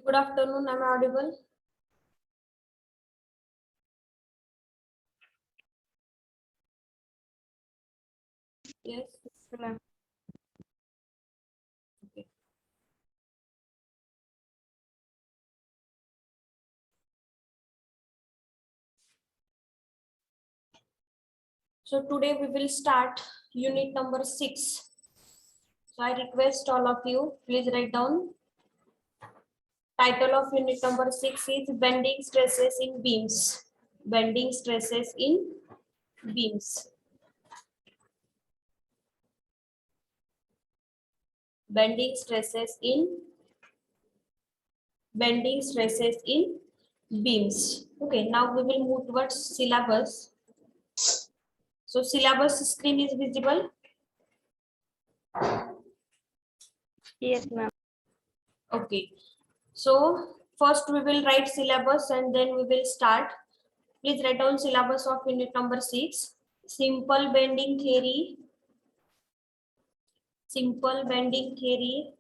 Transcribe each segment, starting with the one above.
Good afternoon. Am I audible? Yes. Okay. So today we will start unit number 6. So I request all of you, please write down. Title of unit number 6 is bending stresses in beams. Bending stresses in beams. Bending stresses in beams. Okay, now we will move towards syllabus. So syllabus screen is visible. Yes, ma'am. Okay. So first we will write syllabus and then we will start. Please write down syllabus of unit number 6. Simple bending theory. Simple bending theory.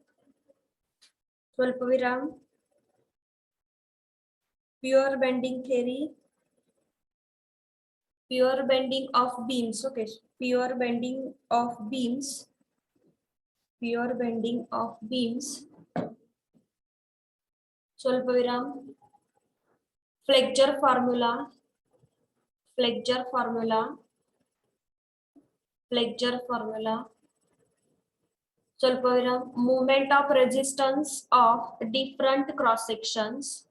Swalpaviram. Pure bending theory. Pure bending of beams. Okay. Pure bending of beams. Pure bending of beams. Swalpaviram. Flexure formula. Flexure formula. Flexure formula. Swalpaviram. Movement of resistance of different cross sections.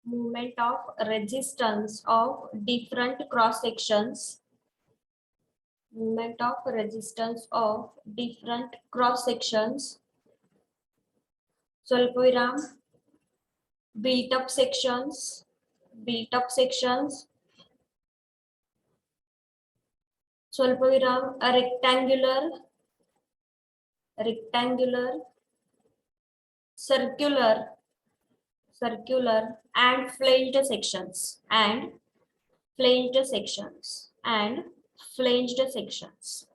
Movement of resistance of different cross sections. Movement of resistance of different cross sections. Swalpaviram. Built up sections. Built up sections. Swalpaviram. A rectangular. Rectangular. Circular. Circular and flanged sections. And flanged sections. And flanged sections.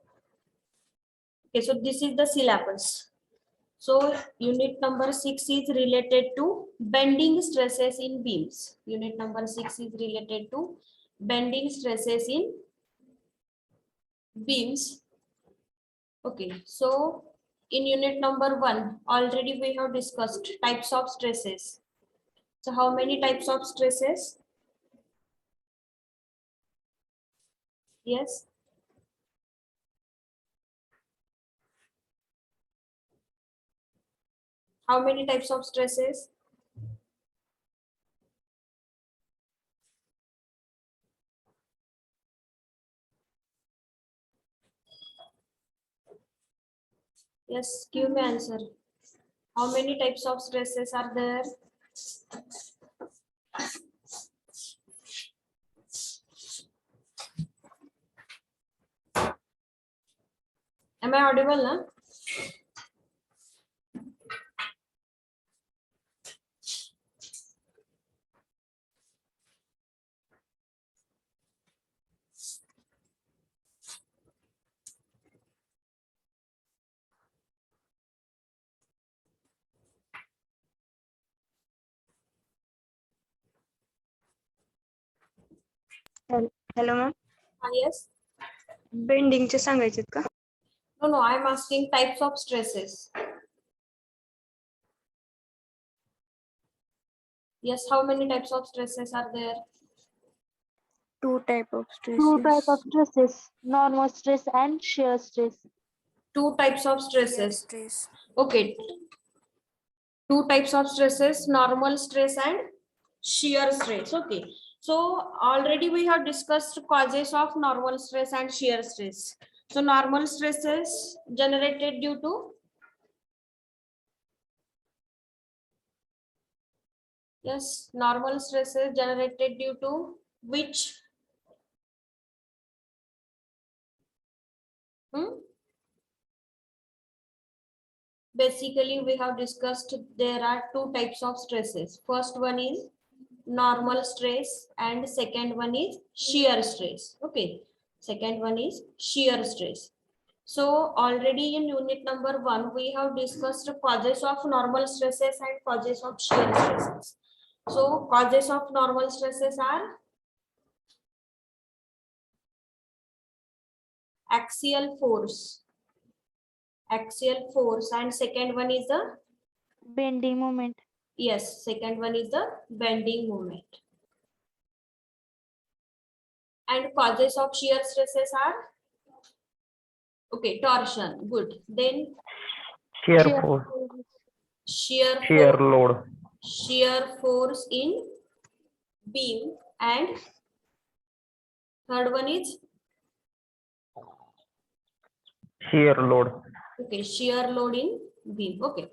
Okay, so this is the syllabus. So unit number 6 is related to bending stresses in beams. Unit number 6 is related to bending stresses in beams. Okay, so in unit number 1, already we have discussed types of stresses. So how many types of stresses? Yes. How many types of stresses? Yes, give me answer. How many types of stresses are there? Am I audible? Huh? Hello ma'am. Yes. बेंडिंगचे सांगायचे का? No, I'm asking types of stresses. Yes, how many types of stresses are there? Two type of Two types of stresses. stresses, normal stress and shear stress. Two types of stresses. Okay. Two types of stresses, normal stress and shear stress. Okay. So already we have discussed causes of normal stress and shear stress. So normal stresses generated due to, yes, normal stresses generated due to which? Basically, we have discussed there are two types of stresses. First one is normal stress and second one is shear stress. Okay. Second one is shear stress. So already in unit number 1 we have discussed causes of normal stresses and causes of shear stresses. So causes of normal stresses are axial force, and second one is the, Bending moment. yes, second one is the bending moment. And causes of shear stresses are, okay, torsion, good. Then shear Shear force, force. shear shear force, load, in beam, and third one is, shear load, okay, shear load in beam. Okay,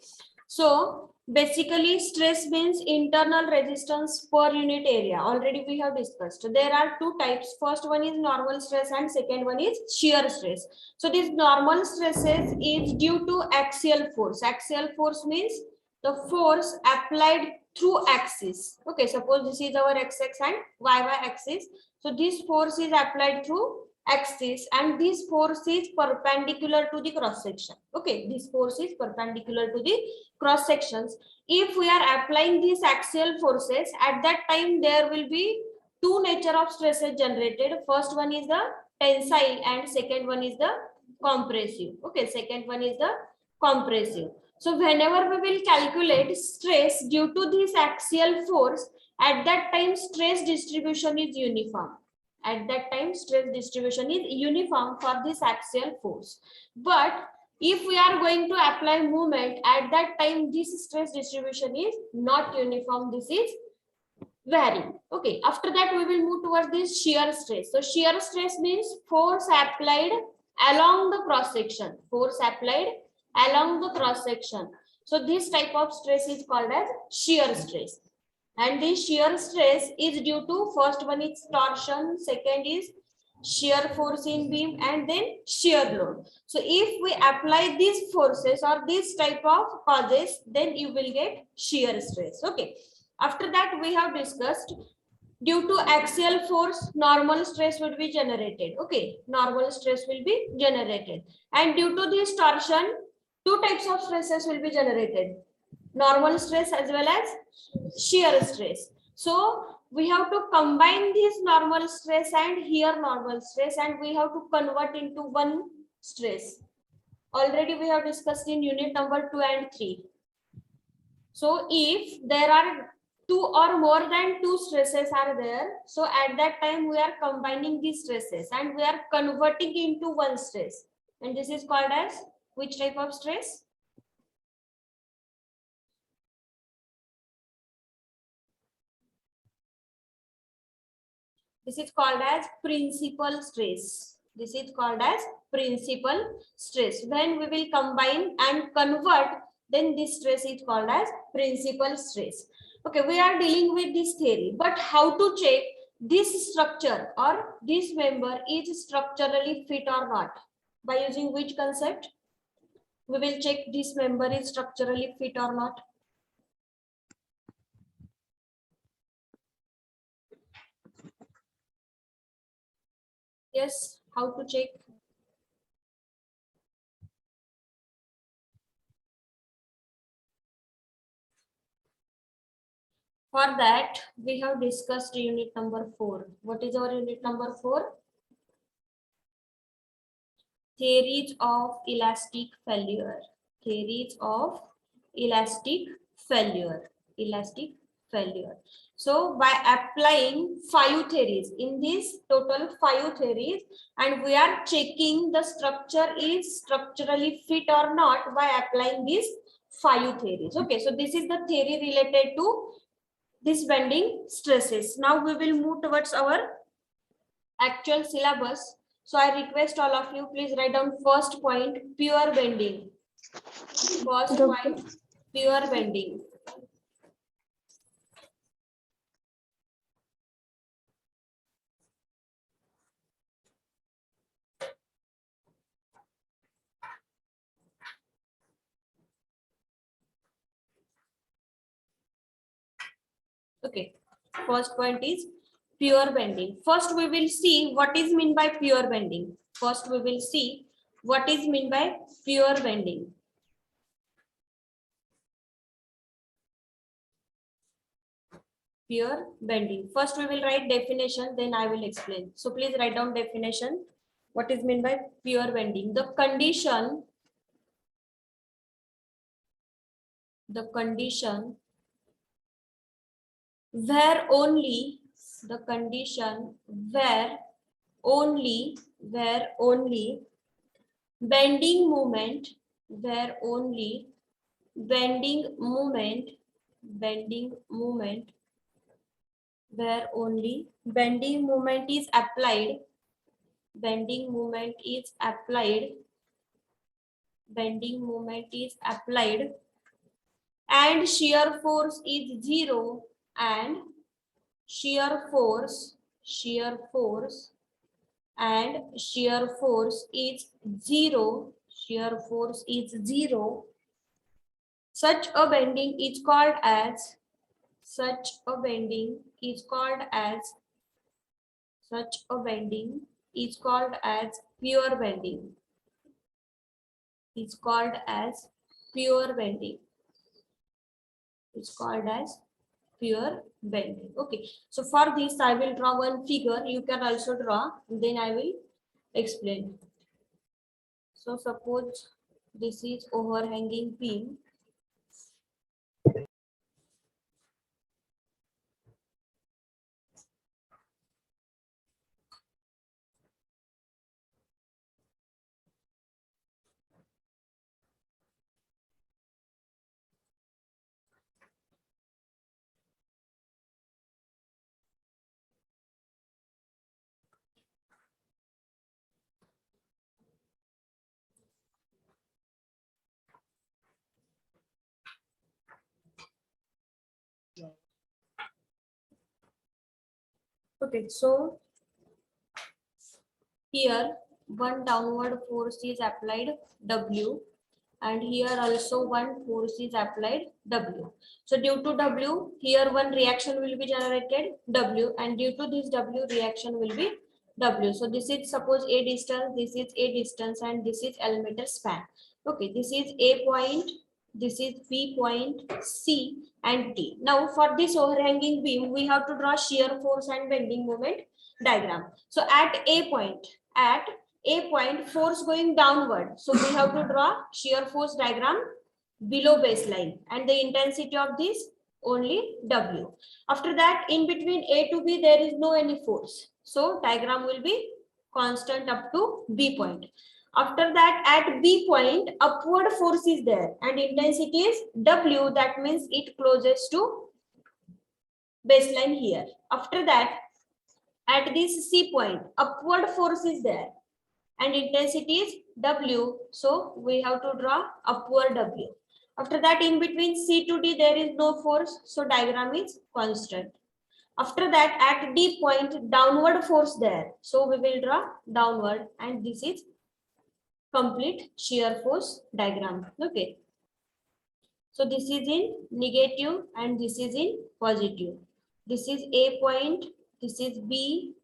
so basically stress means internal resistance per unit area. Already we have discussed there are two types. First one is normal stress and second one is shear stress. So this normal stresses is due to axial force. Axial force means the force applied through axis. Okay, suppose this is our x-axis and y-y axis. So this force is applied through axis and this force is perpendicular to the cross section. Okay, this force is perpendicular to the cross sections. If we are applying these axial forces, at that time there will be two nature of stresses generated. First one is the tensile and second one is the compressive. Okay, second one is the compressive. So whenever we will calculate stress due to this axial force, at that time stress distribution is uniform. At that time stress distribution is uniform for this axial force. But if we are going to apply movement, at that time this stress distribution is not uniform, this is varying. Okay, after that we will move towards this shear stress. So shear stress means force applied along the cross section, force applied along the cross section. So this type of stress is called as shear stress. And this shear stress is due to, first one is torsion, second is shear force in beam, and then shear load. So if we apply these forces or this type of causes, then you will get shear stress. Okay, after that we have discussed due to axial force normal stress will be generated. Okay, normal stress will be generated, and due to this torsion two types of stresses will be generated, normal stress as well as shear stress. So we have to combine this normal stress and here normal stress, and we have to convert into one stress. Already we have discussed in unit number 2 and 3. So if there are two or more than two stresses are there, so at that time we are combining these stresses and we are converting into one stress, and this is called as which type of stress? This is called as principal stress. This is called as principal stress. When we will combine and convert, then this stress is called as principal stress. Okay, we are dealing with this theory, but how to check this structure or this member is structurally fit or not? By using which concept? We will check this member is structurally fit or not. Yes, how to check? For that, we have discussed unit number 4. What is our unit number 4? Theories of elastic failure. Theories of elastic failure. Elastic failure. So by applying 5 theories, in this total 5 theories, and we are checking the structure is structurally fit or not by applying these 5 theories. Okay, so this is the theory related to this bending stresses. Now we will move towards our actual syllabus. So I request all of you, please write down first point, pure bending. First point, pure bending. Okay, first point is pure bending. First we will see what is mean by pure bending. First we will see What is mean by pure bending? Pure bending. First we will write definition, then I will explain. So please write down definition. What is meant by pure bending? The condition where only the condition where only bending moment where only bending moment where only bending moment is applied bending moment is applied bending moment is applied and shear force is zero and shear force and shear force is zero. Such a bending is called as such a bending is called as pure bending. It's called as pure bending. It's called as pure bending. Okay, so for this I will draw one figure. You can also draw, then I will explain. So suppose this is overhanging beam. Okay, so here one downward force is applied W, and here also one force is applied W. So due to W, here one reaction will be generated W, and due to this W, reaction will be W. So this is suppose A distance, this is A distance, and this is L-meter span. Okay, this is A point, this is B point, C and D. Now for this overhanging beam, we have to draw shear force and bending moment diagram. So at A point, force going downward. So we have to draw shear force diagram below baseline, and the intensity of this only W. After that, in between A to B, there is no any force. So diagram will be constant up to B point. After that, at B point, upward force is there and intensity is W. That means it closes to baseline here. After that, at this C point, upward force is there and intensity is W. So we have to draw upward W. After that, in between C to D, there is no force. So diagram is constant. After that, at D point, downward force there. So we will draw downward, and this is complete shear force diagram. Okay. So this is in negative and this is in positive. This is A point, this is B,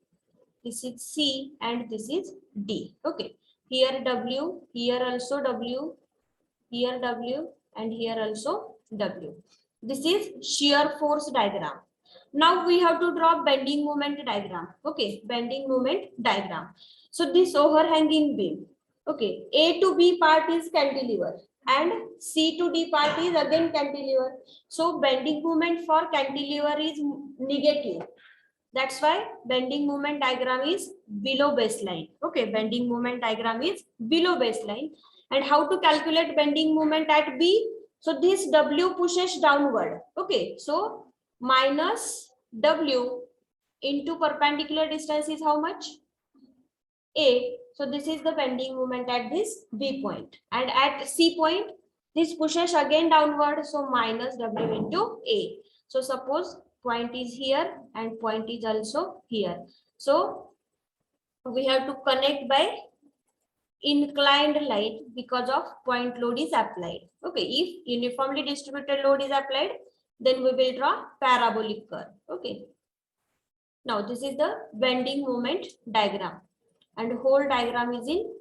this is C, and this is D. Okay. Here W, here also W, here W, and here also W. This is shear force diagram. Now we have to draw bending moment diagram. Okay, bending moment diagram. So this overhanging beam. Okay, A to B part is cantilever and C to D part is again cantilever. So bending moment for cantilever is negative. That's why bending moment diagram is below baseline. Okay, bending moment diagram is below baseline. And how to calculate bending moment at B? So this W pushes downward. Okay, so minus W into perpendicular distance is how much? A. So this is the bending moment at this B point. And at C point, this pushes again downward. So minus W into A. So suppose point is here and point is also here. So we have to connect by inclined line because of point load is applied. Okay, if uniformly distributed load is applied, then we will draw parabolic curve. Okay. Now this is the bending moment diagram, and whole diagram is in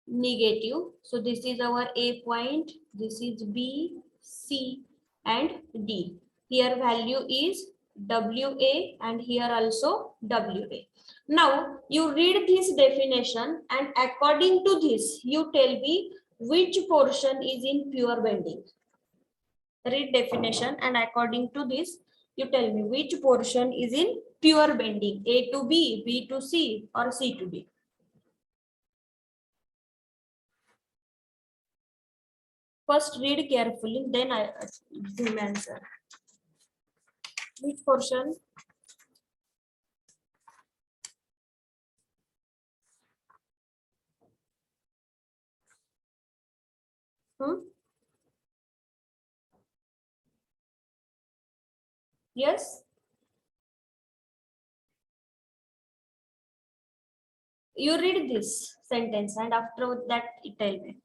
negative. So this is our A point, this is B, C and D. Here value is WA and here also WA. Now you read this definition and according to this you tell me which portion is in pure bending. Read definition and according to this you tell me which portion is in pure bending, A to B, B to C or C to D. First read carefully, then I give answer. Which portion? Yes? You read this sentence and after that you tell me.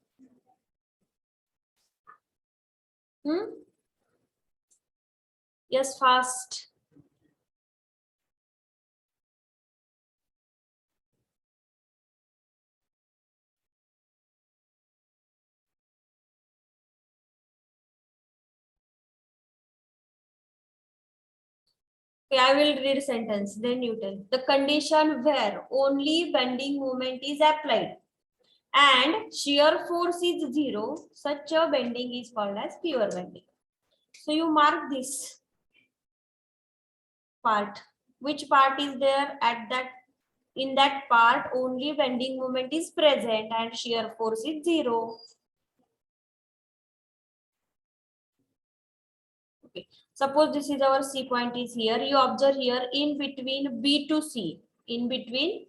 Yes, fast. Okay, I will read sentence, then you tell. The condition where only bending moment is applied and shear force is zero, such a bending is called as pure bending. So you mark this part. Which part is there at that? In that part, only bending moment is present and shear force is zero. Okay. Suppose this is our C point is here. You observe here in between B to C. In between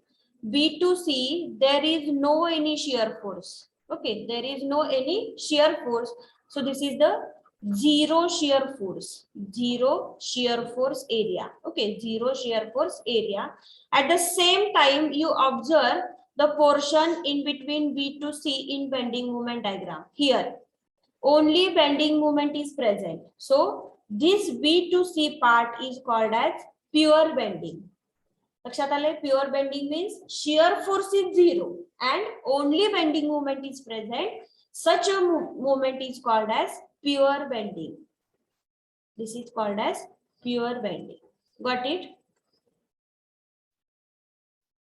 B to C, there is no any shear force. Okay, there is no any shear force. So this is the zero shear force. Zero shear force area. Okay, zero shear force area. At the same time, you observe the portion in between B to C in bending moment diagram. Here, only bending moment is present. So this B to C part is called as pure bending. लक्षात आले? Pure bending means shear force is zero and only bending moment is present. Such a moment is called as pure bending. This is called as pure bending. Got it?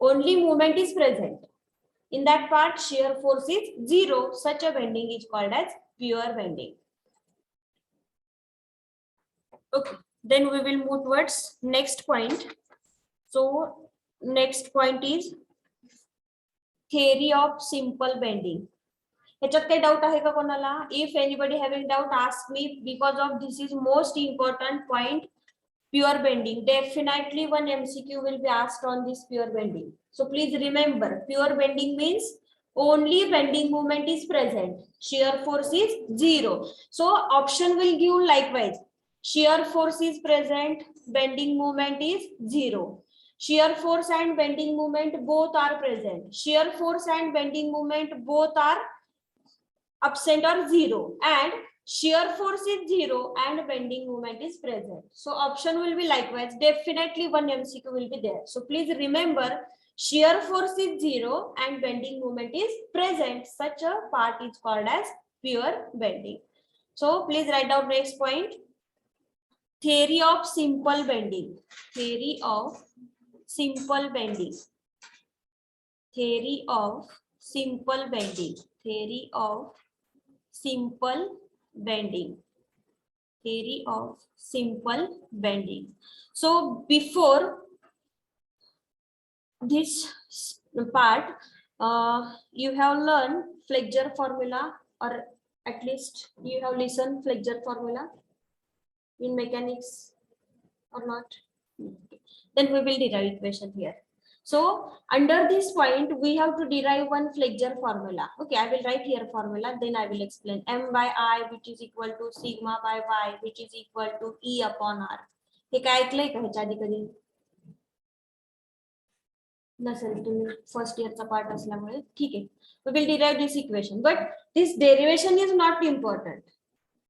Only moment is present. In that part, shear force is zero. Such a bending is called as pure bending. Okay, then we will move towards next point. So next point is theory of simple bending. ह्याच्यात काही doubt आहे का कोणाला? If anybody having doubt, ask me, because of this is most important point. Pure bending. Definitely one MCQ will be asked on this pure bending. So please remember, pure bending means only bending moment is present. Shear force is zero. So option will give likewise. Shear force is present, bending moment is zero. Shear force and bending moment both are present. Shear force and bending moment both are absent or zero, and shear force is zero and bending moment is present. So option will be likewise. Definitely one MCQ will be there. So please remember, shear force is zero and bending moment is present. Such a part is called as pure bending. So please write down next point. Theory of simple bending. Theory of simple bending. Theory of simple bending. Theory of simple bending. Theory of simple bending. So before this part, you have learned flexure formula, or at least you have listened flexure formula in mechanics or not? Then we will derive equation here. So under this point, we have to derive one flexure formula. Okay, I will write here formula, then I will explain. M by I, which is equal to sigma by Y, which is equal to E upon R. हे काय ऐकलंय का ह्याच्या आधी कधी? नसेल, तुम्ही first इयरचा part असल्यामुळे ठीक आहे. We will derive this equation, but this derivation is not important.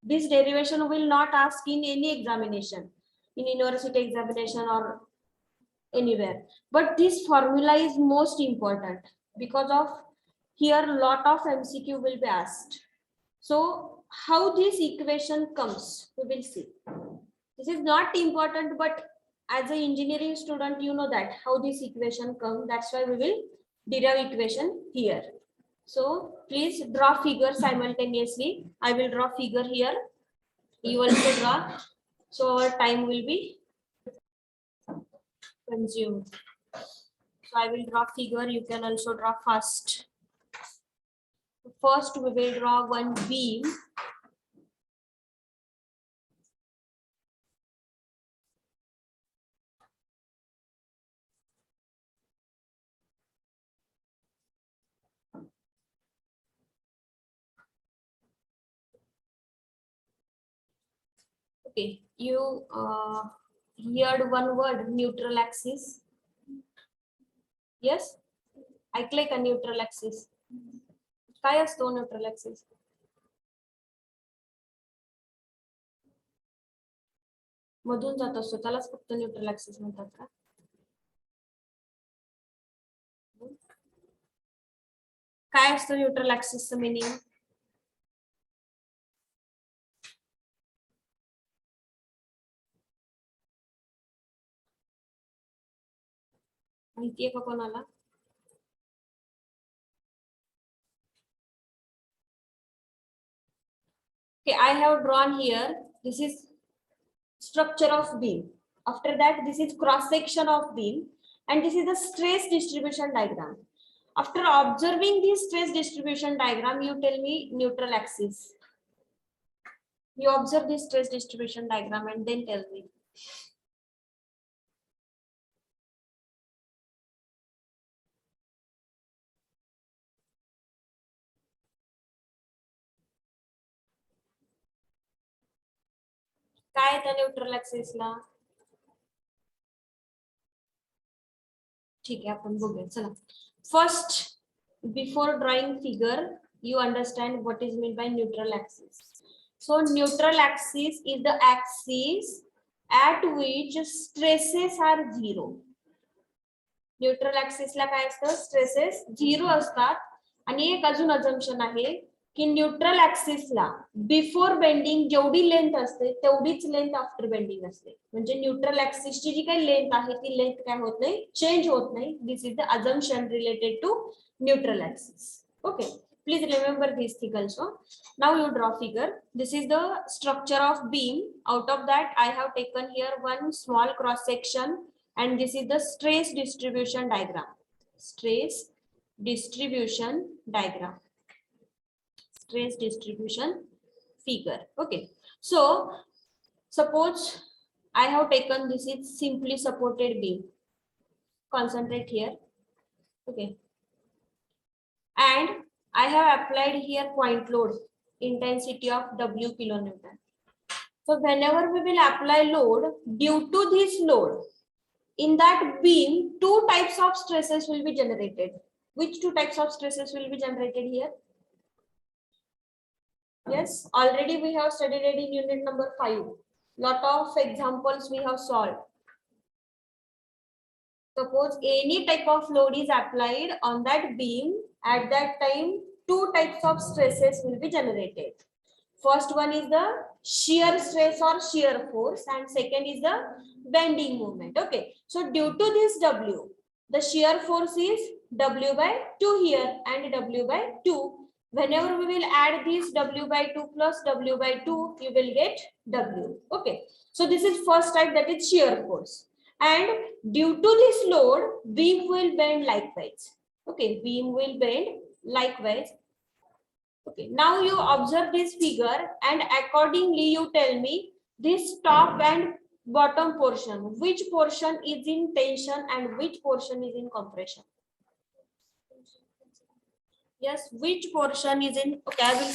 This derivation will not ask in any examination, in university examination or anywhere, but this formula is most important because of here lot of MCQ will be asked. So how this equation comes, we will see. This is not important, but as an engineering student, you know that how this equation comes. That's why we will derive equation here. So please draw figure simultaneously. I will draw figure here. You also draw. So our time will be consumed. So I will draw figure. You can also draw fast. First, we will draw one beam. Okay, you heard one word, neutral axis. Yes, I click a neutral axis. काय असतो neutral axis? मधून जात असतो त्यालाच फक्त neutral axis म्हणतात का? काय असतं न्यूट्रल ऍक्सिसचं मीनिंग? माहितीये का कोणाला? Okay, I have drawn here. This is structure of beam. After that, this is cross section of beam, and this is the stress distribution diagram. After observing this stress distribution diagram, you tell me neutral axis. You observe this stress distribution diagram and then tell me. काय त्या neutral ऍक्सिसला? ठीक आहे आपण बघूया चला. First before drawing figure you understand what is meant by neutral axis. So neutral axis is the axis at which stresses are zero. Neutral ऍक्सिसला काय असतं? स्ट्रेसेस झिरो असतात. आणि एक अजून अजम्पशन आहे की न्यूट्रल ऍक्सिसला बिफोर बेंडिंग जेवढी लेंथ असते तेवढीच लेंथ आफ्टर बेंडिंग असते. म्हणजे न्यूट्रल ऍक्सिसची जी काही लेंथ आहे ती लेंथ काय होत नाही, चेंज होत नाही. This is the assumption related to neutral axis. Okay, please remember this thing also. Now you draw figure. This is the structure of beam. Out of that I have taken here one small cross section, and this is the stress distribution diagram. Stress distribution diagram. Stress distribution figure. Okay, so suppose I have taken this is simply supported beam. Concentrate here. Okay, and I have applied here point load, intensity of W kilonewton. So whenever we will apply load, due to this load, in that beam, two types of stresses will be generated. Which two types of stresses will be generated here? Yes, already we have studied it in unit number 5. Lot of examples we have solved. Suppose any type of load is applied on that beam, at that time two types of stresses will be generated. First one is the shear stress or shear force, and second is the bending moment. Okay, so due to this W, the shear force is W by 2 here and W by 2. Whenever we will add this W by 2 plus W by 2, you will get W. Okay, so this is first type, that is shear force. And due to this load, beam will bend likewise. Okay, beam will bend likewise. Okay, now you observe this figure and accordingly you tell me this top and bottom portion, which portion is in tension and which portion is in compression. Yes, which portion is in, okay, I will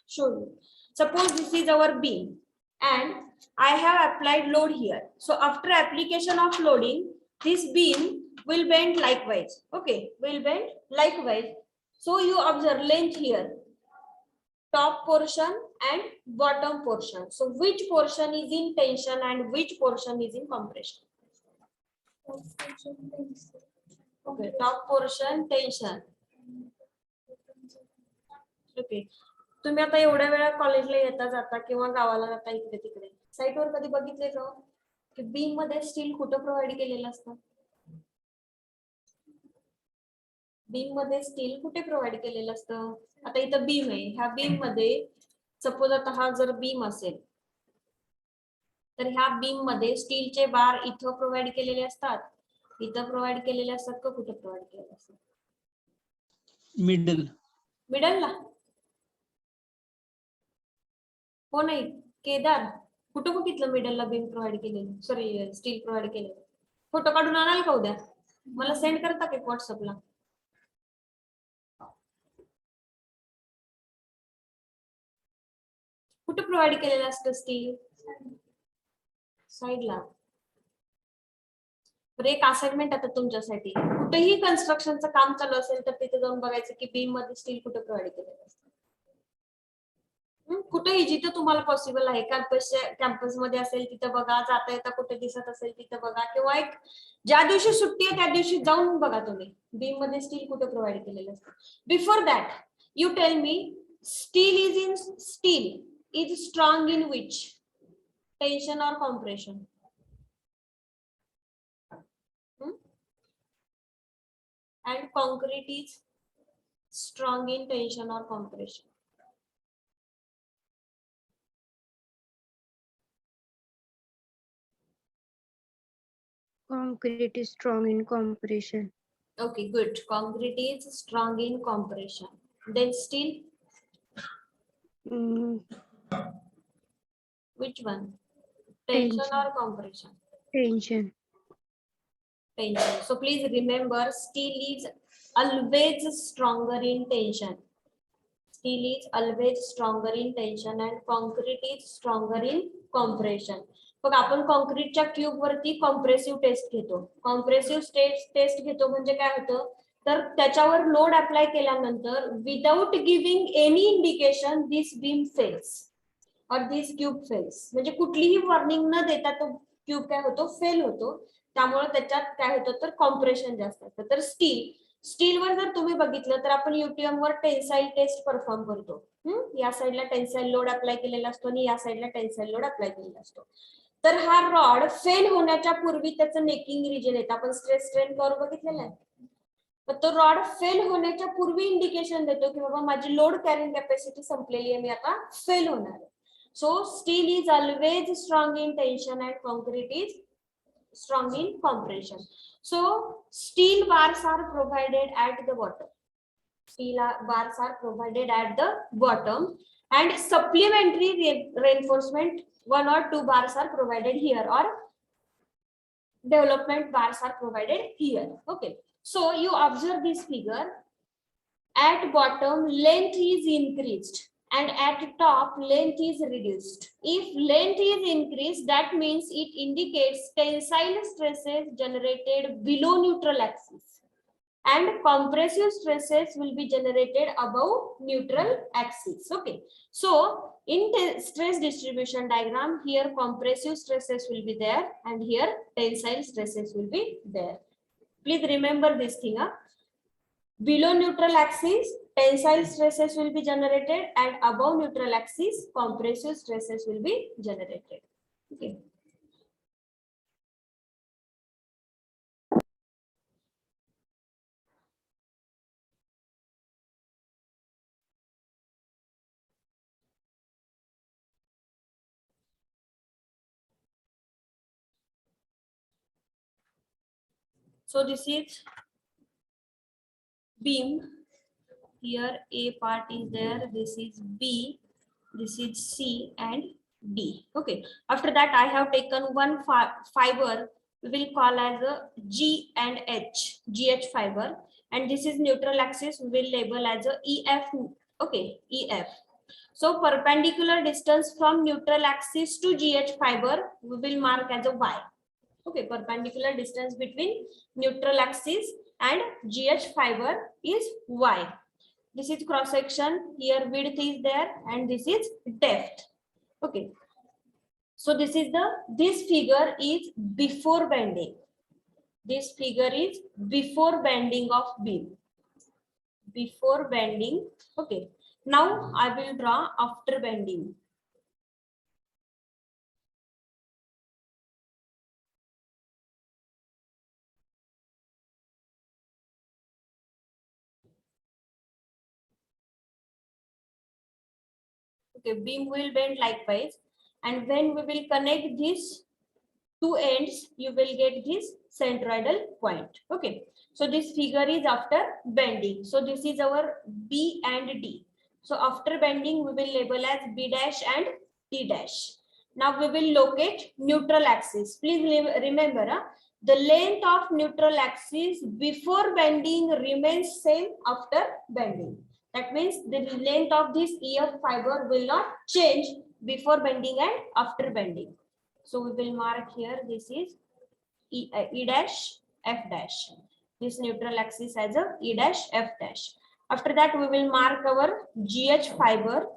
show you. Suppose this is our beam and I have applied load here. So after application of loading, this beam will bend likewise. Okay, will bend likewise. So you observe length here, top portion and bottom portion. So which portion is in tension and which portion is in compression? Okay, top portion tension okay. तुम्ही आता एवढ्या वेळा कॉलेजला येता जाता किंवा गावाला जाता इकडे तिकडे साईटवर कधी बघितले का की बीम मध्ये स्टील कुठं प्रोव्हाइड केलेलं असतं? बीम मध्ये स्टील कुठे प्रोव्हाइड केलेलं असतं? आता इथं बीम आहे, ह्या बीम मध्ये सपोज आता हा जर बीम असेल तर ह्या बीम मध्ये स्टीलचे बार इथं प्रोव्हाइड केलेले असतात, इथं प्रोव्हाइड केलेले असतात का कुठे प्रोव्हाइड केलेले असतात? मिडल. मिडलला. हो नाही केदार, कुठं बघितलं मिडलला बीम प्रोव्हाइड केलेलं, सॉरी स्टील प्रोव्हाइड केलेलं? फोटो काढून आणाल का उद्या? मला सेंड करता का व्हॉट्सअपला? कुठे प्रोव्हाइड केलेलं असतं स्टील? साईडला. तर एक असाइनमेंट आता तुमच्यासाठी, कुठेही कन्स्ट्रक्शनचं काम चालू असेल तर तिथे जाऊन बघायचं की बीम मध्ये स्टील कुठे प्रोव्हाइड केलेलं असतं. कुठेही जिथे तुम्हाला पॉसिबल आहे, कॅम्पस मध्ये असेल तिथे बघा, जाता येता कुठे दिसत असेल तिथे बघा, किंवा एक ज्या दिवशी सुट्टी आहे त्या दिवशी जाऊन बघा तुम्ही बीम मध्ये स्टील कुठे प्रोव्हाइड केलेलं असतं. Before that you tell me steel is strong in which? Tension or compression? And concrete is strong in tension or compression? Concrete is strong in compression. Okay, good. Concrete is strong in compression. Then steel, Mm, which one? Tension Tension. or compression? Tension. Tension. So please remember, steel is always stronger in tension. Steel is always stronger in tension and concrete is stronger in compression. बघ आपण कॉन्क्रीटच्या cube वरती compressive test घेतो. Compressive test घेतो म्हणजे काय होतं, तर त्याच्यावर लोड अप्लाय केल्यानंतर without giving any indication this beam fails और दिस क्यूब फेल्स, म्हणजे कुठलीही वॉर्निंग न देता तो क्यूब काय होतो, फेल होतो. त्यामुळे त्याच्यात काय होतं तर कॉम्प्रेशन जास्त असतं. तर स्टीलवर जर तुम्ही बघितलं तर आपण युटीएम वर टेन्साईल टेस्ट परफॉर्म करतो. या साईडला टेन्साईल लोड अप्लाय केलेला असतो आणि या साईडला टेन्साईल लोड अप्लाय केलेला असतो. तर हा रॉड फेल होण्याच्या पूर्वी त्याचं नेकिंग रिजन येतं. आपण स्ट्रेस स्ट्रेन कर्व बघितलेला आहे. तर तो रॉड फेल होण्याच्या पूर्वी इंडिकेशन देतो की बाबा माझी लोड कॅरिंग कॅपॅसिटी संपलेली आहे, मी आता फेल होणार आहे. सो steel is always strong in tension and concrete is strong in compression. So steel bars are provided at the bottom. Steel bars are provided at the bottom and supplementary reinforcement 1 or 2 bars are provided here, or development bars are provided here. Okay, so you observe this figure. At bottom length is increased and at top length is reduced. If length is increased, that means it indicates tensile stresses generated below neutral axis and compressive stresses will be generated above neutral axis. Okay, so in the stress distribution diagram, here compressive stresses will be there and here tensile stresses will be there. Please remember this thing. Below neutral axis, tensile stresses will be generated and above neutral axis, compressive stresses will be generated. Okay. So this is beam. Here A part is there, this is B, this is C and D. Okay, after that I have taken one fiber we will call as a G and H, GH fiber, and this is neutral axis we will label as a EF. Okay, EF. So perpendicular distance from neutral axis to GH fiber we will mark as a Y. Okay, perpendicular distance between neutral axis and GH fiber is Y. This is cross section, here width is there and this is depth. Okay, so this figure is before bending. This figure is before bending of beam. Before bending. Okay, Now I will draw after bending. Okay, beam will bend likewise, and when we will connect these two ends, you will get this centroidal point. Okay, so this figure is after bending. So this is our B and D. So after bending, we will label as B dash and D dash. Now we will locate neutral axis. Please remember, the length of neutral axis before bending remains same after bending. That means the length of this EF fiber will not change before bending and after bending. So we will mark here, this is E dash, F dash. This neutral axis as a E dash, F dash. After that, we will mark our GH fiber.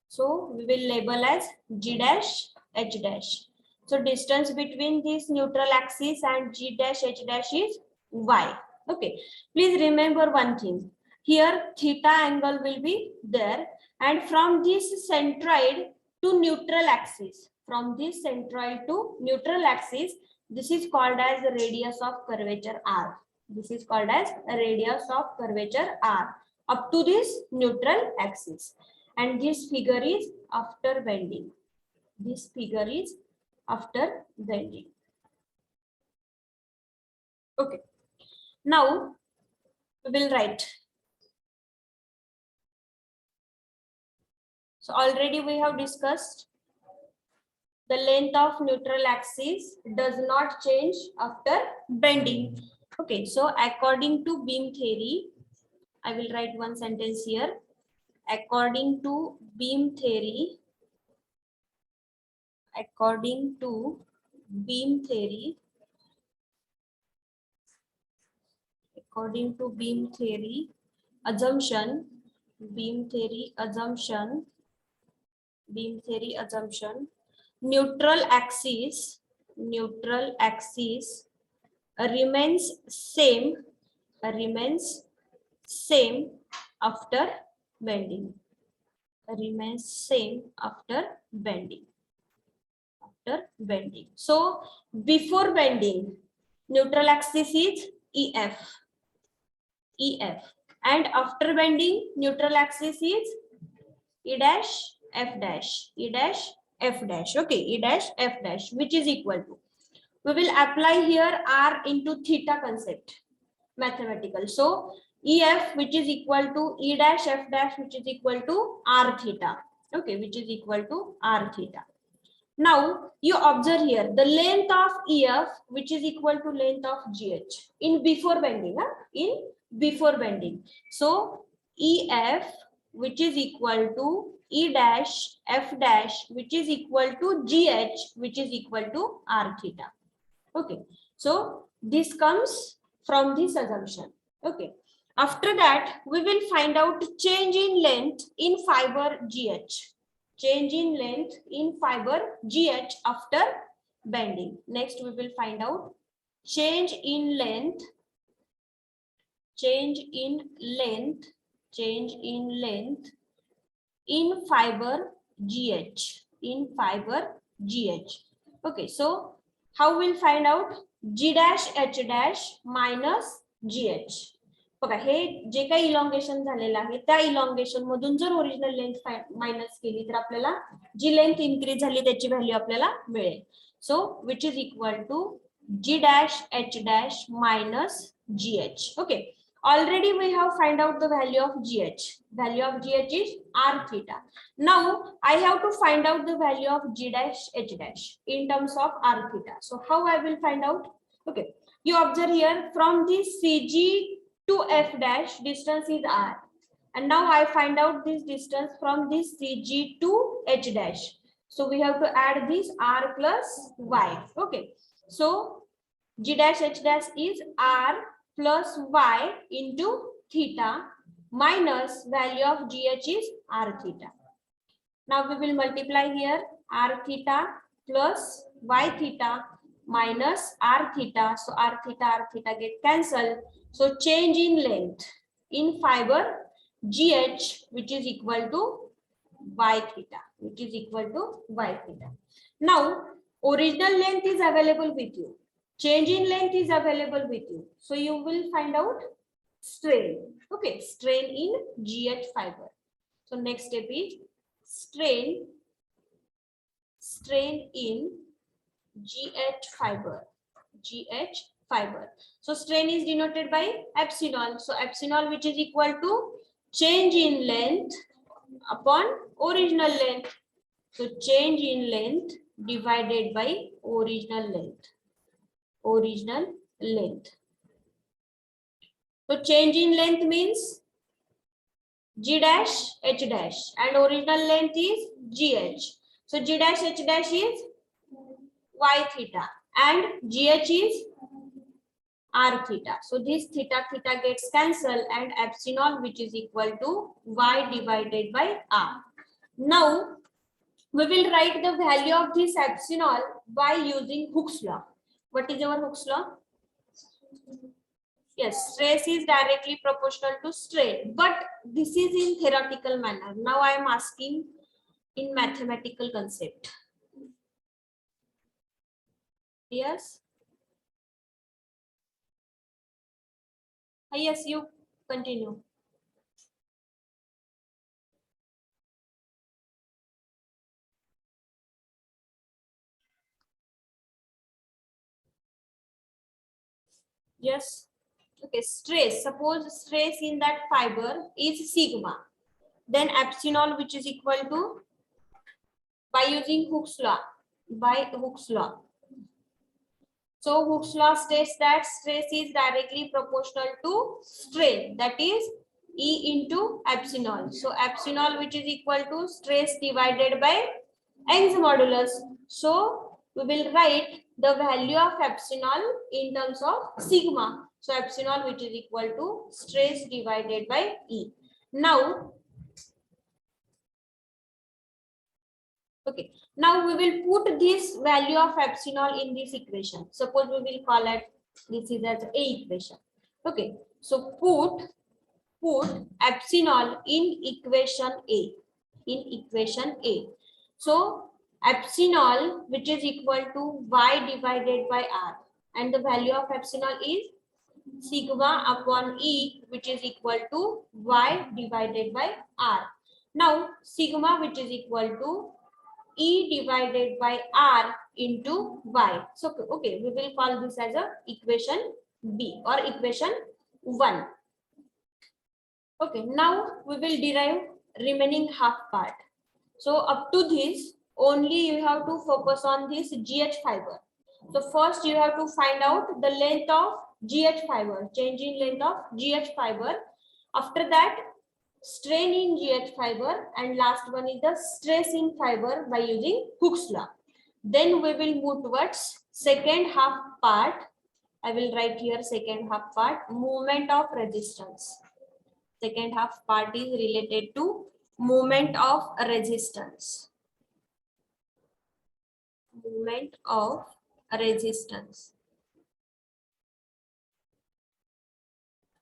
So we will label as G dash, H dash. So distance between this neutral axis and G dash, H dash is Y. Okay. Please remember one thing. Here theta angle will be there, and from this centroid to neutral axis, from this centroid to neutral axis, this is called as the radius of curvature R. This is called as a radius of curvature R up to this neutral axis. And this figure is after bending. This figure is after bending. Okay. Now we will write. So already we have discussed the length of neutral axis does not change after bending. Okay, so according to beam theory, I will write one sentence here. According to beam theory, according to beam theory, according to beam theory assumption, beam theory assumption, beam theory assumption, neutral axis remains same after bending, remains same after bending. So before bending, neutral axis is EF, and after bending, neutral axis is E dash, F dash, E dash, F dash. Okay, E dash, F dash, which is equal to. We will apply here R into theta concept, mathematical. So EF, which is equal to E dash, F dash, which is equal to R theta. Okay, which is equal to R theta. Now you observe here the length of EF, which is equal to length of GH in before bending. In before bending. So EF, which is equal to E dash, F dash, which is equal to GH, which is equal to R theta. Okay. So this comes from this assumption. Okay. After that, we will find out change in length in fiber GH. Change in length in fiber GH after bending. Next, we will find out change in length, change in length in fiber GH, in fiber GH. Okay, so how we'll find out? G dash H dash minus GH. बघा हे जे काही elongation झालेलं आहे त्या elongation मधून जर original length minus केली तर आपल्याला जी लेंथ इन्क्रीज झाली त्याची व्हॅल्यू आपल्याला मिळेल. So which is equal to G dash H dash minus GH. Okay. Already we have find out the value of GH. Value of GH is R theta. Now I have to find out the value of G dash H dash in terms of R theta. So how I will find out? Okay. You observe here from this CG to F dash distance is R. And now I find out this distance from this CG to H dash. So we have to add this R plus Y. Okay. So G dash H dash is R plus Y into theta minus value of GH is R theta. Now we will multiply here R theta plus Y theta minus R theta. So R theta get cancelled. So change in length in fiber GH, which is equal to y theta, which is equal to y theta. Now, original length is available with you. Change in length is available with you. So you will find out strain. Okay, strain in GH fiber. So next step is strain in GH fiber. GH fiber. So strain is denoted by epsilon. So epsilon, which is equal to change in length upon original length. So change in length divided by original length. Original length. So change in length means G dash H dash and original length is GH. So G dash H dash is Y theta and GH is R theta. So this theta gets cancelled and epsilon, which is equal to Y divided by R. Now we will write the value of this epsilon by using Hooke's law. What is our Hooke's law? Yes, stress is directly proportional to strain, but this is in theoretical manner. Now I am asking in mathematical concept. Yes. Yes, you continue. Yes. Okay, stress. Suppose stress in that fiber is sigma. Then epsilon, which is equal to, by using Hooke's law. By Hooke's law. So Hooke's law states that stress is directly proportional to strain. That is E into epsilon. So epsilon, which is equal to stress divided by Young's modulus. So we will write the value of epsilon in terms of sigma. So epsilon, which is equal to stress divided by E. Now, okay, now we will put this value of epsilon in this equation. Suppose we will call it, this is as A equation. Okay, so put epsilon in equation A. In equation A. So epsilon, which is equal to y divided by r, and the value of epsilon is sigma upon E, which is equal to y divided by r. Now sigma, which is equal to E divided by r into y. So okay, we will call this as a equation B or equation 1. Okay, now we will derive remaining half part. So up to this, only you have to focus on this GH fiber. So first you have to find out the length of GH fiber, change in length of GH fiber. After that, strain in GH fiber, and last one is the stress in fiber by using Hooke's law. Then we will move towards second half part. I will write here second half part, movement of resistance. Second half part is related to movement of resistance. Movement of resistance.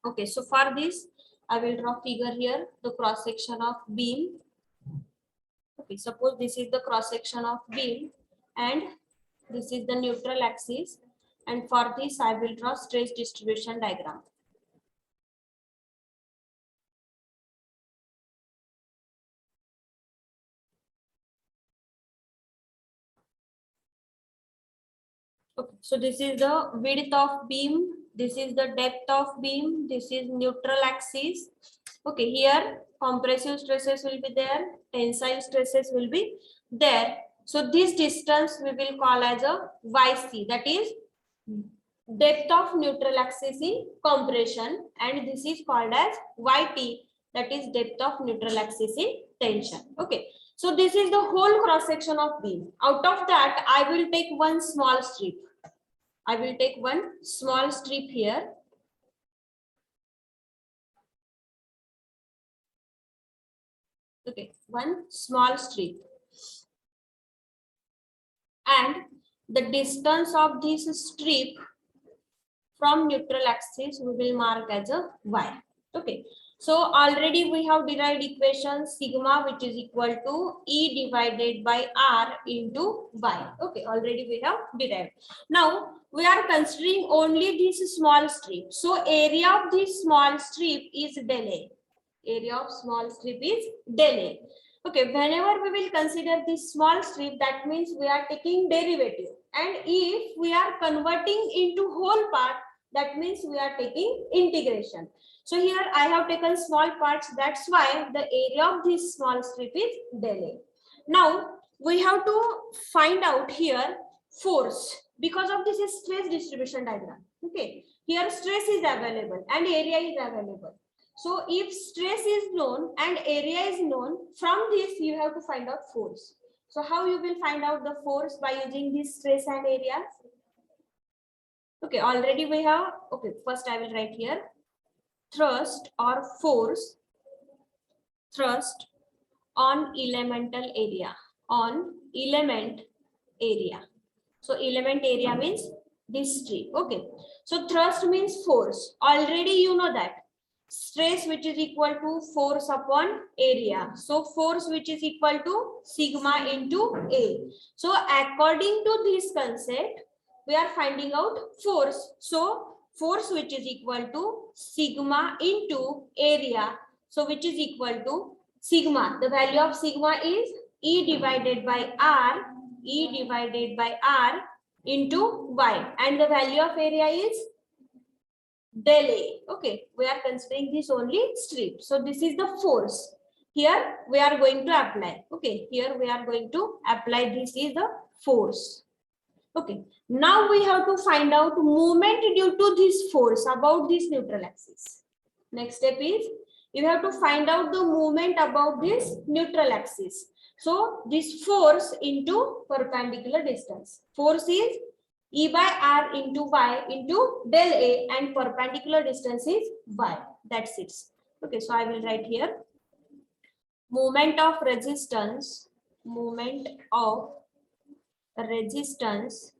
Okay, so for this, I will draw figure here, the cross section of beam. Okay, suppose this is the cross section of beam and this is the neutral axis. And for this, I will draw stress distribution diagram. Okay, so this is the width of beam, this is the depth of beam, this is neutral axis. Okay, here compressive stresses will be there, tensile stresses will be there. So this distance we will call as a YC, that is depth of neutral axis in compression, and this is called as YT, that is depth of neutral axis in tension. Okay, so this is the whole cross section of beam. Out of that, I will take one small strip. I will take one small strip here. Okay, one small strip. And the distance of this strip from neutral axis we will mark as a y. Okay. So already we have derived equation sigma, which is equal to E divided by R into Y. Okay, already we have derived. Now we are considering only this small strip. So area of this small strip is del A. Area of small strip is del A. Okay, whenever we will consider this small strip, that means we are taking derivative. And if we are converting into whole part, that means we are taking integration. So here I have taken small parts. That's why the area of this small strip is del A. Now we have to find out here force because of this is stress distribution diagram. Okay, here stress is available and area is available. So if stress is known and area is known, from this you have to find out force. So how you will find out the force by using this stress and area? Okay, already we have, okay, first I will write here thrust or force, thrust on elemental area, on element area. So element area means this strip. Okay, so thrust means force. Already you know that stress, which is equal to force upon area. So force, which is equal to sigma into A. So according to this concept, we are finding out force. So force, which is equal to sigma into area. So which is equal to sigma. The value of sigma is E divided by R, E divided by R into Y. And the value of area is del A. Okay, we are considering this only strip. So this is the force. Here we are going to apply. Okay, here we are going to apply. This is the force. Okay, now we have to find out movement due to this force about this neutral axis. Next step is you have to find out the movement about this neutral axis. So this force into perpendicular distance. Force is E by R into Y into del A and perpendicular distance is Y. That's it. Okay, so I will write here moment of resistance, moment of resistance,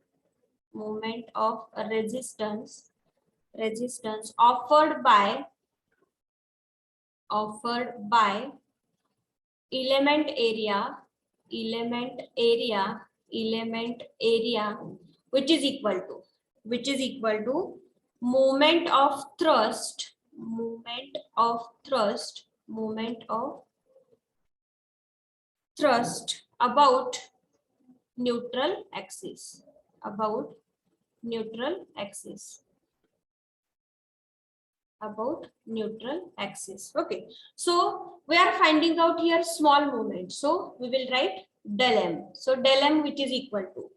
moment of resistance, resistance offered by element area, element area, element area, which is equal to moment of thrust, moment of thrust, moment of thrust about neutral axis, about neutral axis, about neutral axis. Okay, so we are finding out here small movement, so we will write del m. So del m, which is equal to,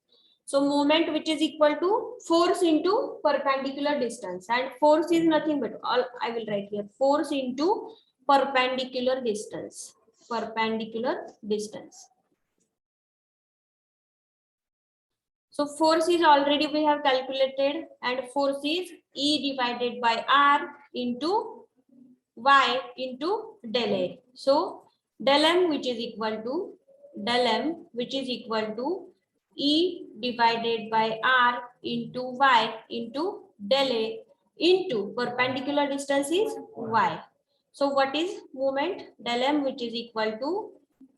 so moment which is equal to force into perpendicular distance, and force is nothing but all I will write here force into perpendicular distance, perpendicular distance. So force is already we have calculated, and force is E divided by R into Y into del A. So del M, which is equal to del M, which is equal to E divided by R into Y into del A into perpendicular distance is Y. So what is moment? Del M, which is equal to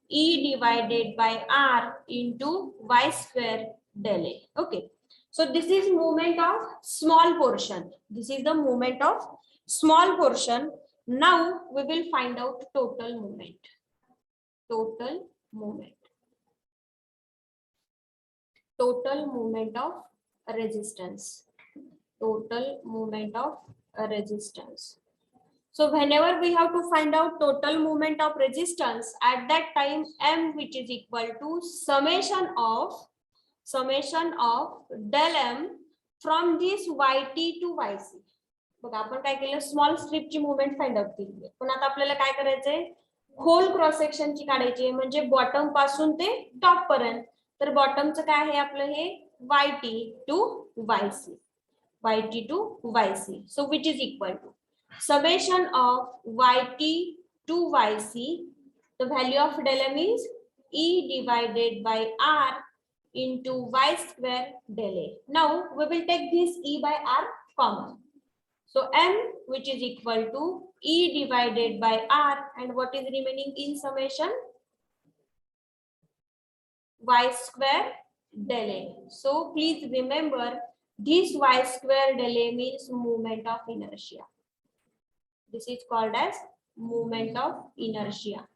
E divided by R into Y square del A. Okay. So this is moment of small portion. This is the moment of small portion. Now we will find out total moment. Total moment. Total moment of resistance. Total moment of resistance. So whenever we have to find out total moment of resistance, at that time M, which is equal to summation of del M from this YT to YC. बघा आपण काय केलं small स्ट्रिपची movement find out केली पण आता आपल्याला काय करायचंय होल क्रॉस सेक्शनची काढायची म्हणजे बॉटम पासून ते टॉप पर्यंत तर बॉटमचं काय आहे आपलं हे YT to YC YT to YC so which is equal to summation of YT to YC the value of del M is E divided by R into Y square del A. Now we will take this E by R common. So m, which is equal to E divided by R, and what is remaining in summation? Y square del A. So please remember, this y square del A means moment of inertia. This is called as moment of inertia.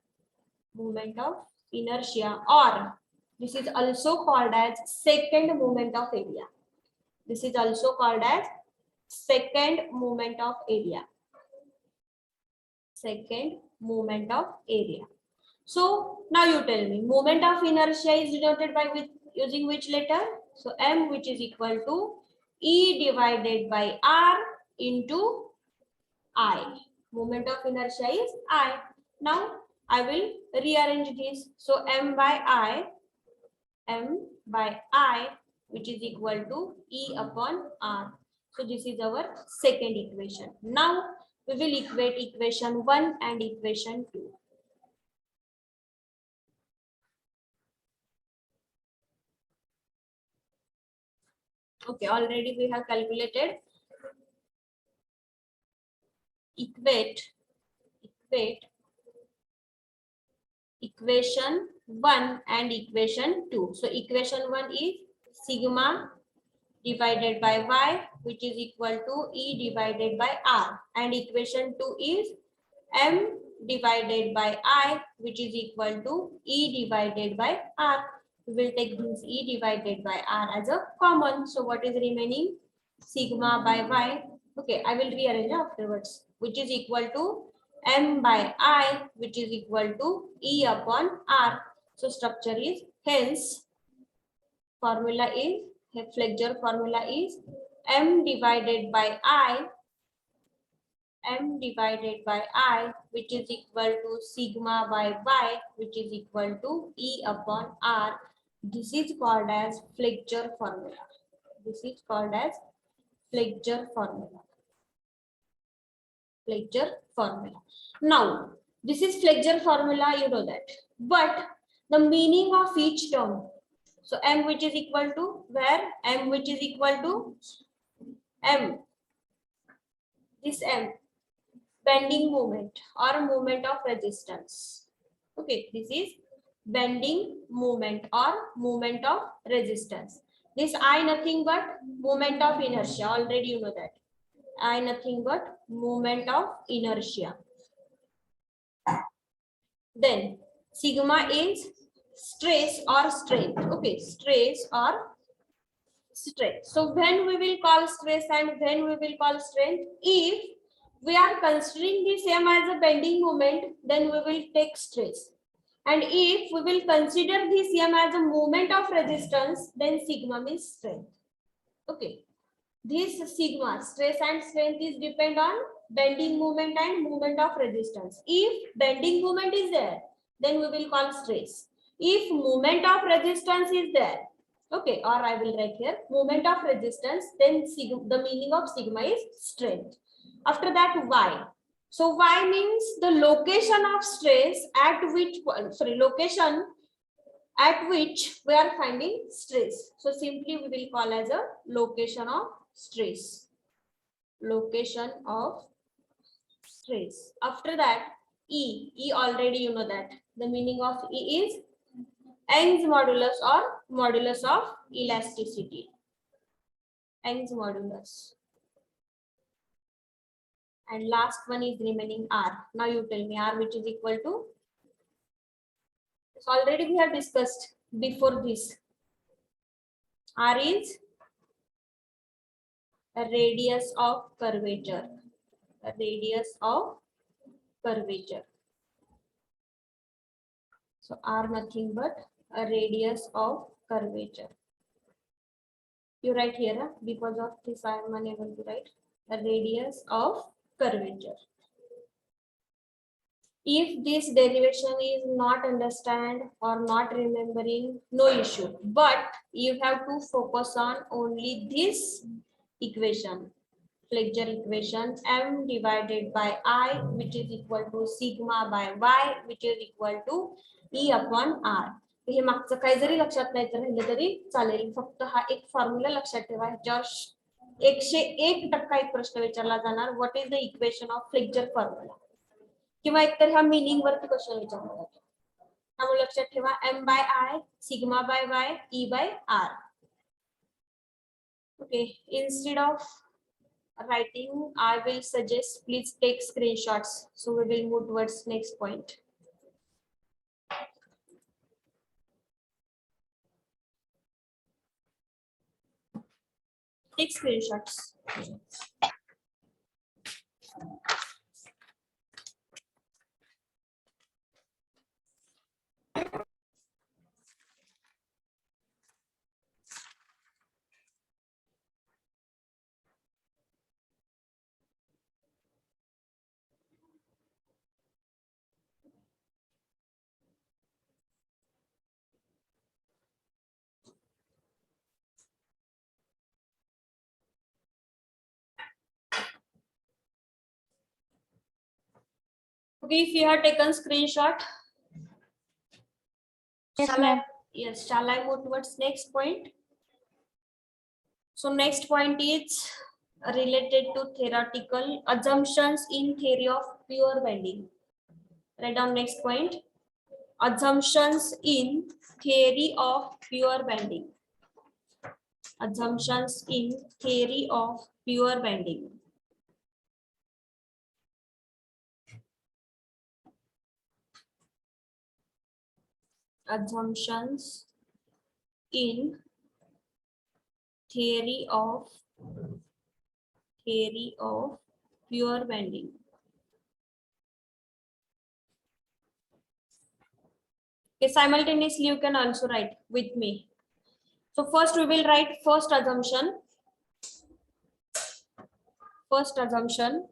Moment of inertia, or this is also called as second moment of area. This is also called as second moment of area. Second moment of area. So now you tell me, moment of inertia is denoted by using which letter? So m, which is equal to E divided by R into I. Moment of inertia is I. Now I will rearrange this. So m by I, which is equal to E upon R. So this is our second equation. Now we will equate equation 1 and equation 2. Okay, already we have calculated. Equate equation 1 and equation 2. So equation 1 is sigma divided by y, which is equal to E divided by R, and equation 2 is m divided by I, which is equal to E divided by R. We will take this E divided by R as a common. So what is remaining? Sigma by y. Okay, I will rearrange afterwards, which is equal to m by I, which is equal to E upon R. So structure is, hence formula is, flexure formula is m divided by I, which is equal to sigma by y, which is equal to E upon R. This is called as flexure formula. This is called as flexure formula. Flexure formula. Now, this is flexure formula, you know that. But the meaning of each term. So m, which is equal to, where m, which is equal to m, this m, bending moment or moment of resistance. Okay, this is bending moment or moment of resistance. This I nothing but moment of inertia. Already you know that. I nothing but moment of inertia. Then sigma is stress or strength. Okay, stress or strength. So when we will call stress and when we will call strength, if we are considering the same as a bending moment, then we will take stress. And if we will consider the same as a moment of resistance, then sigma means strength. Okay. This sigma, stress and strength, is depend on bending moment and moment of resistance. If bending moment is there, then we will call stress. If moment of resistance is there, okay, or I will write here moment of resistance, then sigma, the meaning of sigma is strength. After that, y. So y means the location of stress at which, location at which we are finding stress. So simply we will call as a location of stress. Location of stress. After that, E already you know that. The meaning of E is Young's modulus or modulus of elasticity. Young's modulus. And last one is remaining R. Now you tell me R, which is equal to. So already we have discussed before this. R is a radius of curvature. A radius of curvature. So R nothing but a radius of curvature. You write here, huh? Because of this I am unable to write. A radius of curvature. If this derivation is not understand or not remembering, no issue. But you have to focus on only this equation. Flexure equation, m divided by I, which is equal to sigma by y, which is equal to E upon R. हे मागचं काही जरी लक्षात नाही तर राहिलं तरी चालेल, फक्त हा एक फॉर्म्युला लक्षात ठेवा. ह्याच्यावर 101% एक प्रश्न विचारला जाणार, what is the equation of flexure formula, किंवा एकतर ह्या मिनिंग वरती क्वेश्चन विचारला जातो. त्यामुळे लक्षात ठेवा, M by I sigma by Y E by R. Okay, instead of writing I will suggest please take screenshots, so we will move towards next point. Take screenshots. Okay, if you have taken screenshot, Yes, shall I? ma'am. Yes, shall I move towards next point? So next point is related to theoretical assumptions in theory of pure bending. Write down next point. Assumptions in theory of pure bending. Assumptions in theory of pure bending. Assumptions in theory of pure bending. Okay, simultaneously you can also write with me. So first we will write first assumption. First assumption,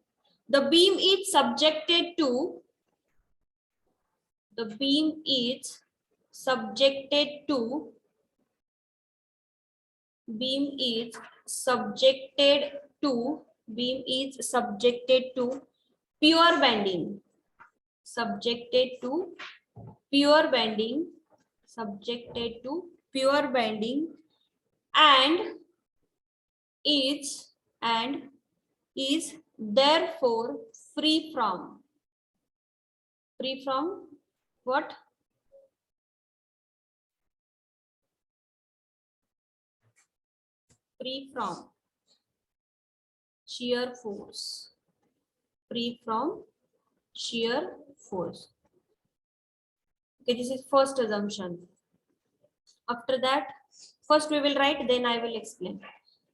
the beam is subjected to beam is subjected to pure bending, subjected to pure bending and is therefore free from what? Free from shear force. Free from shear force. Okay, this is first assumption. After that, first we will write, then I will explain.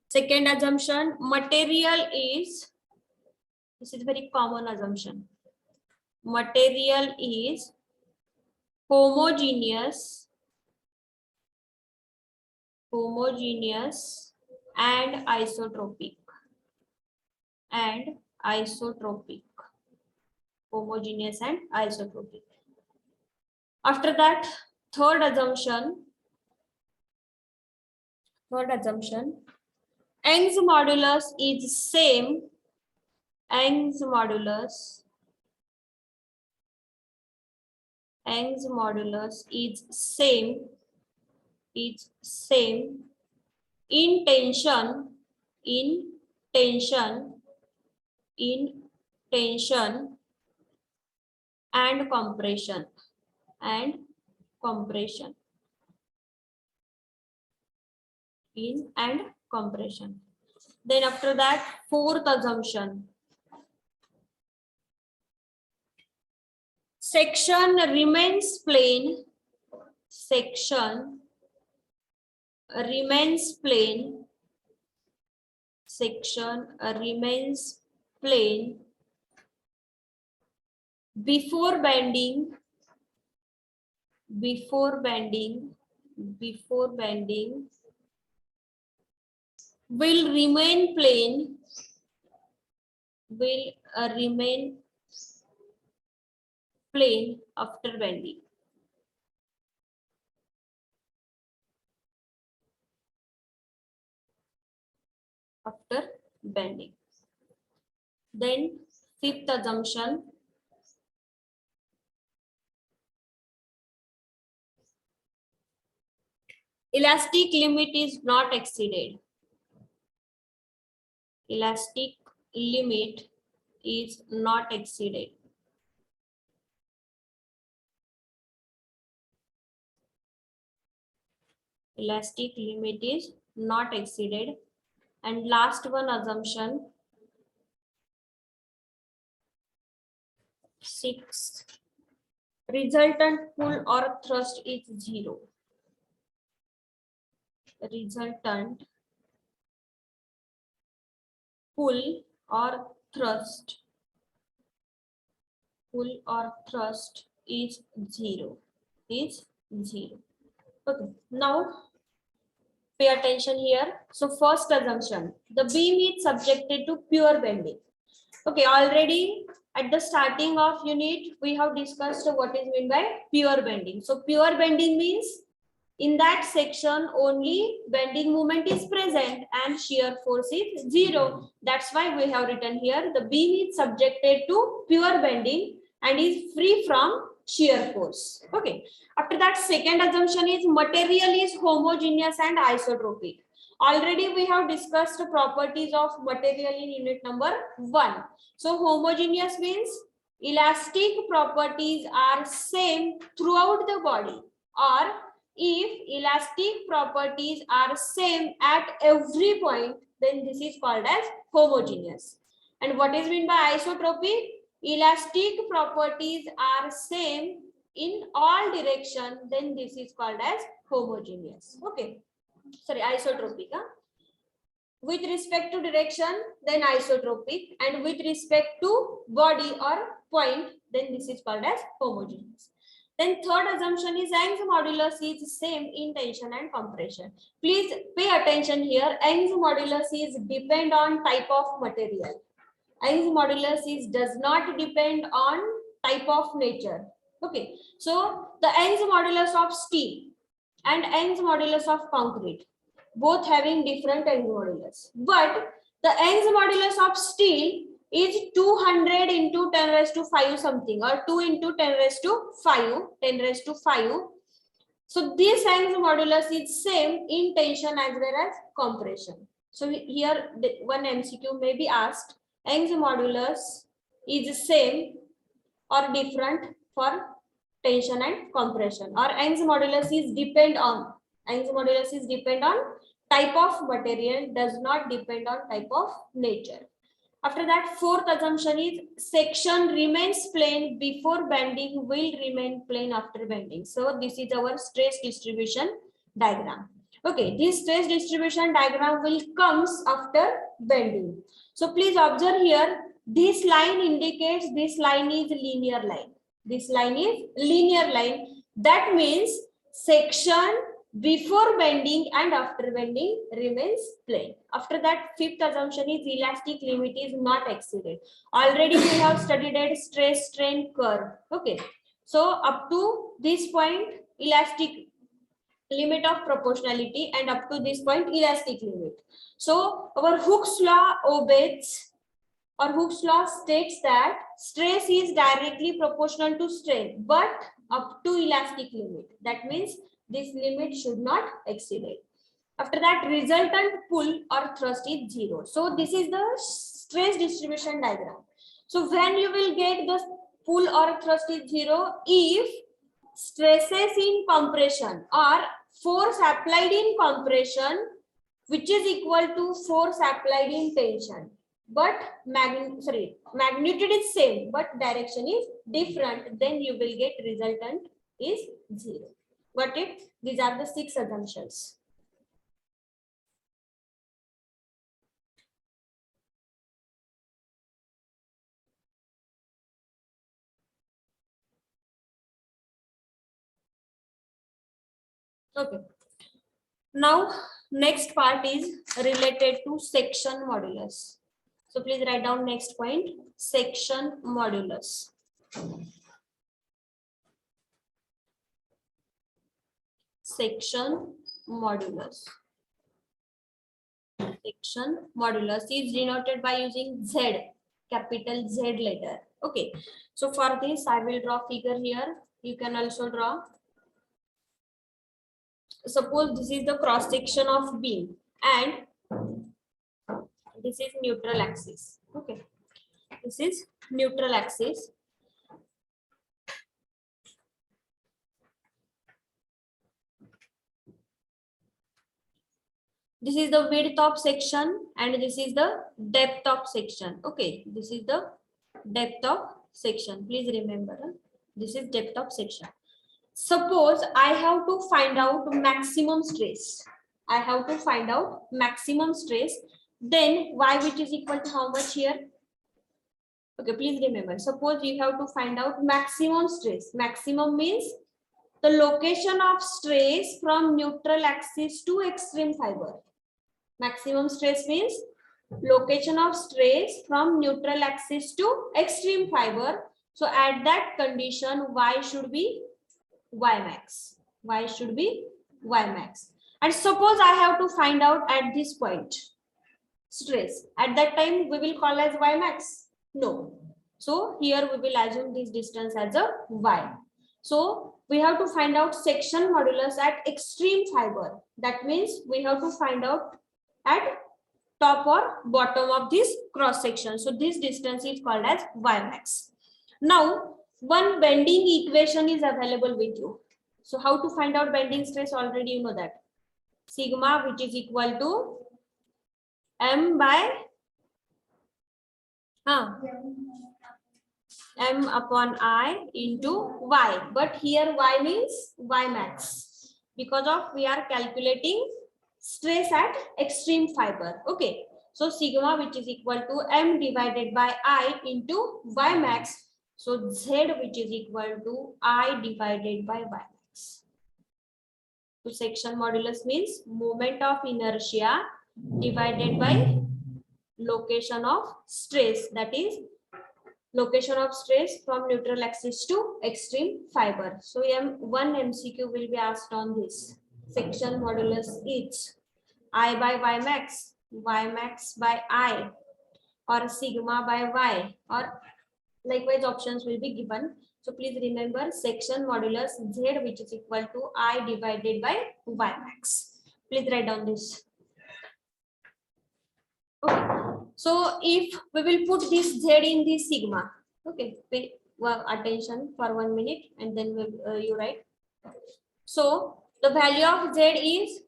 Second assumption, material is, this is very common assumption. Material is homogeneous and isotropic. Homogeneous and isotropic. After that, third assumption, Young's modulus is same. Young's modulus is same in tension and compression. Then after that, fourth assumption, section remains plane before bending will remain plane after bending. Then fifth assumption, elastic limit is not exceeded. elastic limit is not exceeded. Elastic limit is not exceeded. And last one assumption, 6, resultant pull or thrust is 0. Resultant pull or thrust is 0. Okay, now pay attention here. So first assumption, the beam is subjected to pure bending. Okay, already at the starting of unit, we have discussed what is meant by pure bending. So pure bending means in that section only bending moment is present and shear force is 0. That's why we have written here the beam is subjected to pure bending and is free from shear force. Okay. After that, second assumption is material is homogeneous and isotropic. Already we have discussed properties of material in unit number 1. So homogeneous means elastic properties are same throughout the body, or if elastic properties are same at every point, then this is called as homogeneous. And what is meant by isotropic? Elastic properties are same in all direction, then this is called as homogeneous. Okay, sorry, isotropic. With respect to direction, then isotropic, and with respect to body or point, then this is called as homogeneous. Then third assumption is Young's modulus is same in tension and compression. Please pay attention here. Young's modulus is depend on type of material. Young's modulus is does not depend on type of nature. Okay, so the Young's modulus of steel and Young's modulus of concrete, both having different Young's modulus, but the Young's modulus of steel is 200 into 10 raised to 5 something, or 2 into 10 raised to 5. So this Young's modulus is same in tension as well as compression. So here one MCQ may be asked, Young's modulus is same or different for tension and compression, or Young's modulus is depend on type of material, does not depend on type of nature. After that, fourth assumption is section remains plane before bending, will remain plane after bending. So this is our stress distribution diagram. Okay, this stress distribution diagram will comes after bending. So please observe here, this line indicates this line is linear line. This line is linear line. That means section before bending and after bending remains plane. After that, fifth assumption is elastic limit is not exceeded. Already we have studied at stress strain curve. Okay, so up to this point elastic limit of proportionality, and up to this point elastic limit. So our Hooke's law obeys, or Hooke's law states that stress is directly proportional to strain, but up to elastic limit. That means this limit should not exceed it. After that, resultant pull or thrust is 0. So this is the stress distribution diagram. So when you will get the pull or thrust is 0 if stresses in compression or force applied in compression which is equal to force applied in tension, but magnitude is same but direction is different, then you will get resultant is 0. Got it? These are the 6 assumptions. Okay. Now, next part is related to section modulus. So please write down next point, section modulus. Section modulus. Section modulus is denoted by using Z, capital Z letter. Okay. So for this, I will draw figure here. You can also draw. Suppose this is the cross section of beam and This is neutral axis. Okay, this is neutral axis. This is the width of section and this is the depth of section. Okay, this is the depth of section. Please remember, this is depth of section. Suppose I have to find out maximum stress. I have to find out maximum stress. Then y which is equal to how much here? Okay, please remember. Suppose you have to find out maximum stress. Maximum means the location of stress from neutral axis to extreme fiber. Maximum stress means location of stress from neutral axis to extreme fiber. So at that condition, y should be y max. Y should be y max. And suppose I have to find out at this point stress. At that time, we will call as y max. No. So here we will assume this distance as a y. So we have to find out section modulus at extreme fiber. That means we have to find out at top or bottom of this cross section. So this distance is called as y max. Now one bending equation is available with you. So how to find out bending stress? Already you know that. Sigma, which is equal to m by m upon I into y. But here y means y max, because of we are calculating stress at extreme fiber. Okay, so sigma, which is equal to m divided by I into y max. So z, which is equal to I divided by y max. So section modulus means moment of inertia divided by location of stress, that is location of stress from neutral axis to extreme fiber. So one MCQ will be asked on this. Section modulus is I by y max by I, or sigma by y, or likewise options will be given. So please remember section modulus z, which is equal to I divided by y max. Please write down this. Okay. So if we will put this z in the sigma, okay, pay attention for 1 minute and then you write. So the value of z is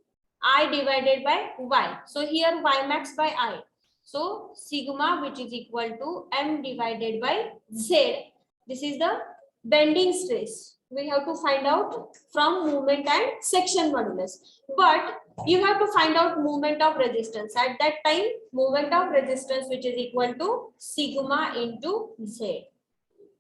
I divided by y. So here y max by I. So sigma, which is equal to m divided by z. This is the bending stress. We have to find out from moment and section modulus. But you have to find out moment of resistance. At that time, moment of resistance, which is equal to sigma into z.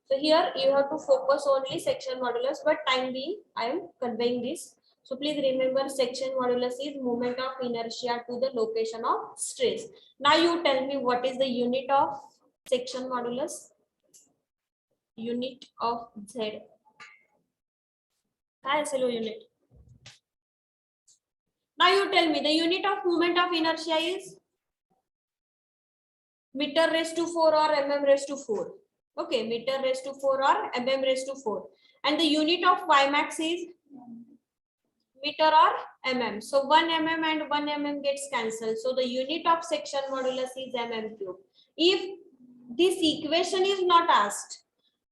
So here you have to focus only section modulus, but time being I am conveying this. So please remember section modulus is moment of inertia to the location of stress. Now you tell me what is the unit of section modulus? Unit of z. Unit. Now you tell me the unit of moment of inertia is meter raised to 4 or mm raised to 4. Okay, meter raised to 4 or mm raised to 4. And the unit of y max is meter or mm. So 1 mm and 1 mm gets cancelled. So the unit of section modulus is mm cube. If this equation is not asked,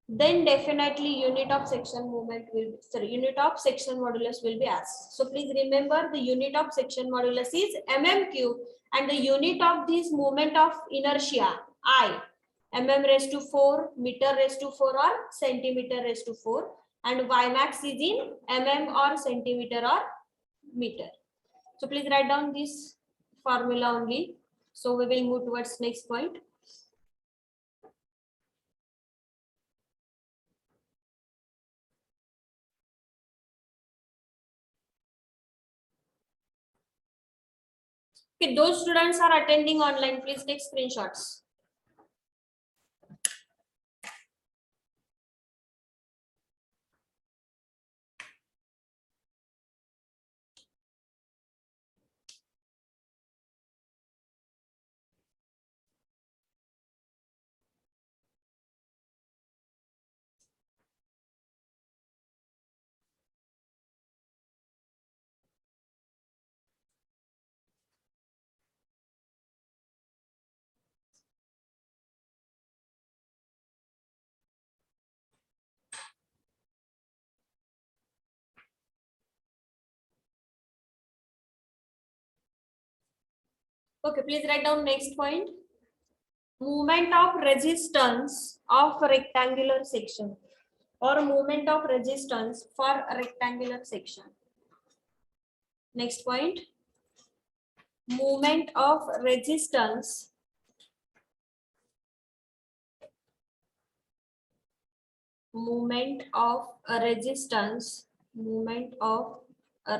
then definitely unit of section moment will, unit of section modulus will be asked. So please remember the unit of section modulus is mm cube, and the unit of this moment of inertia I, mm raised to 4, meter raised to 4 or centimeter raised to 4, and y max is in mm or centimeter or meter. So please write down this formula only. So we will move towards next point. Okay, those students are attending online, please take screenshots. Okay, please write down next point. Movement of resistance of rectangular section or movement of resistance for a rectangular section. Next point. Movement of resistance movement of a resistance of a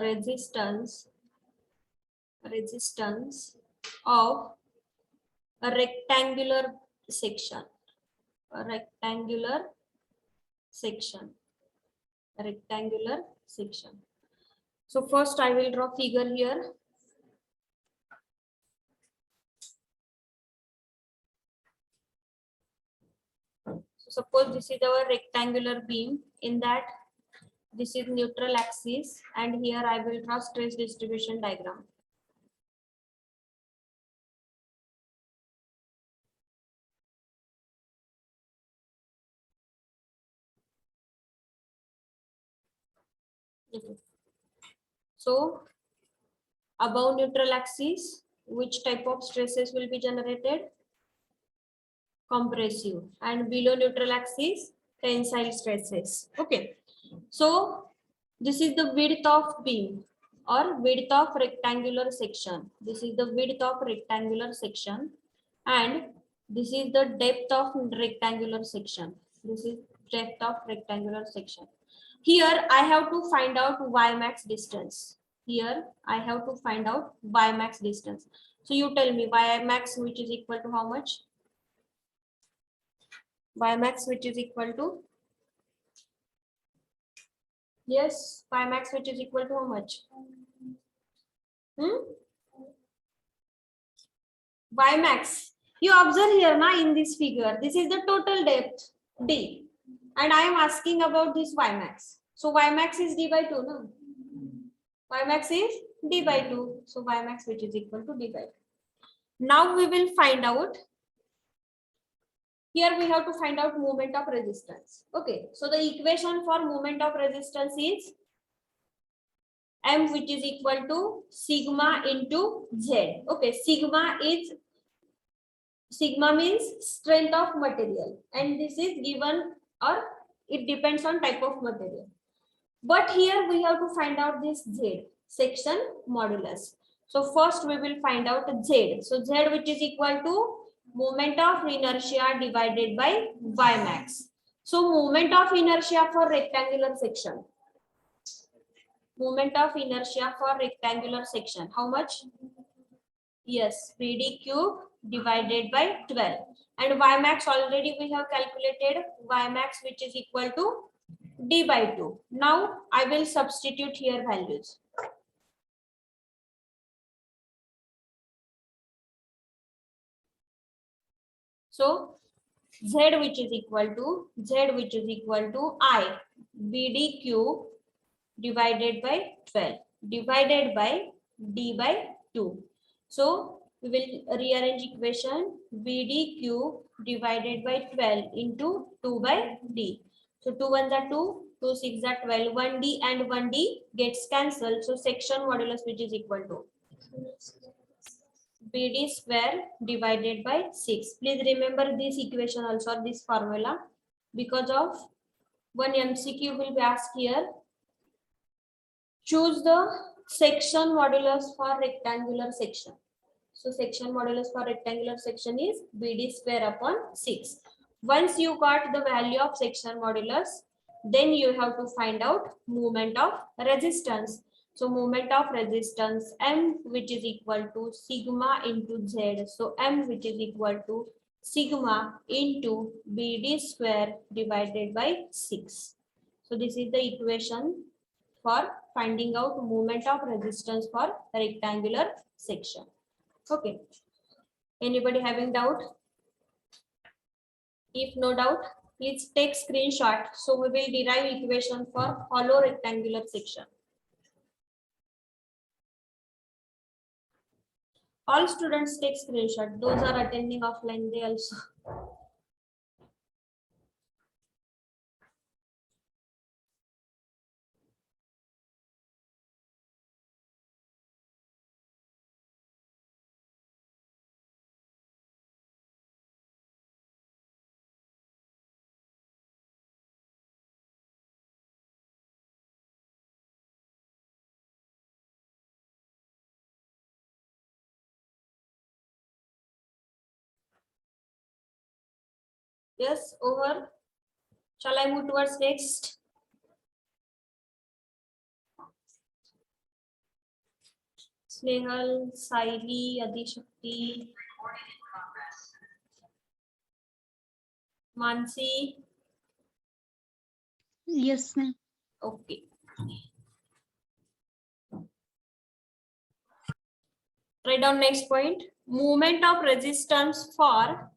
rectangular section a rectangular section. So first I will draw figure here. So suppose this is our rectangular beam. In that, this is neutral axis, and here I will draw stress distribution diagram. Okay. So above neutral axis, which type of stresses will be generated? Compressive. And below neutral axis, tensile stresses. Okay. So this is the width of beam or width of rectangular section. This is the width of rectangular section, and this is the depth of rectangular section. This is depth of rectangular section. Here I have to find out y max distance. Here I have to find out y max distance. So you tell me y max, which is equal to how much? Y max, which is equal to, yes, y max, which is equal to how much? Y max. You observe here na, in this figure, this is the total depth d, and I am asking about this y max. So y max is d by 2, no? Y max is d by 2. So y max, which is equal to d by 2. Now we will find out. Here we have to find out moment of resistance. Okay, so the equation for moment of resistance is m, which is equal to sigma into z. Okay, sigma means strength of material, and this is given, or it depends on type of material. But here we have to find out this z, section modulus. So first we will find out z. So z, which is equal to moment of inertia divided by y max. So moment of inertia for rectangular section. Moment of inertia for rectangular section. How much? Yes, PD cube divided by 12. And y max already we have calculated, y max, which is equal to d by 2. Now I will substitute here values. So z, which is equal to I BD cube divided by 12 divided by d by 2. So we will rearrange equation, BD cube divided by 12 into 2 by d. So 2 1s are 2, 2 6 are 12, 1d and 1d gets cancelled. So section modulus, which is equal to BD square divided by 6. Please remember this equation also, or this formula, because of one MCQ will be asked here. Choose the section modulus for rectangular section. So section modulus for rectangular section is BD square upon 6. Once you got the value of section modulus, then you have to find out moment of resistance. So moment of resistance M, which is equal to sigma into Z. So M, which is equal to sigma into BD square divided by 6. So this is the equation for finding out moment of resistance for rectangular section. Okay. Anybody having doubt? If no doubt, please take screenshot. So we will derive equation for hollow rectangular section. All students take screenshot. Those are attending offline, they also. Yes, over. Shall I move towards next? Snehal, Saili, Adishakti, Mansi. Yes, ma'am. Okay. Write down next point. Movement of resistance for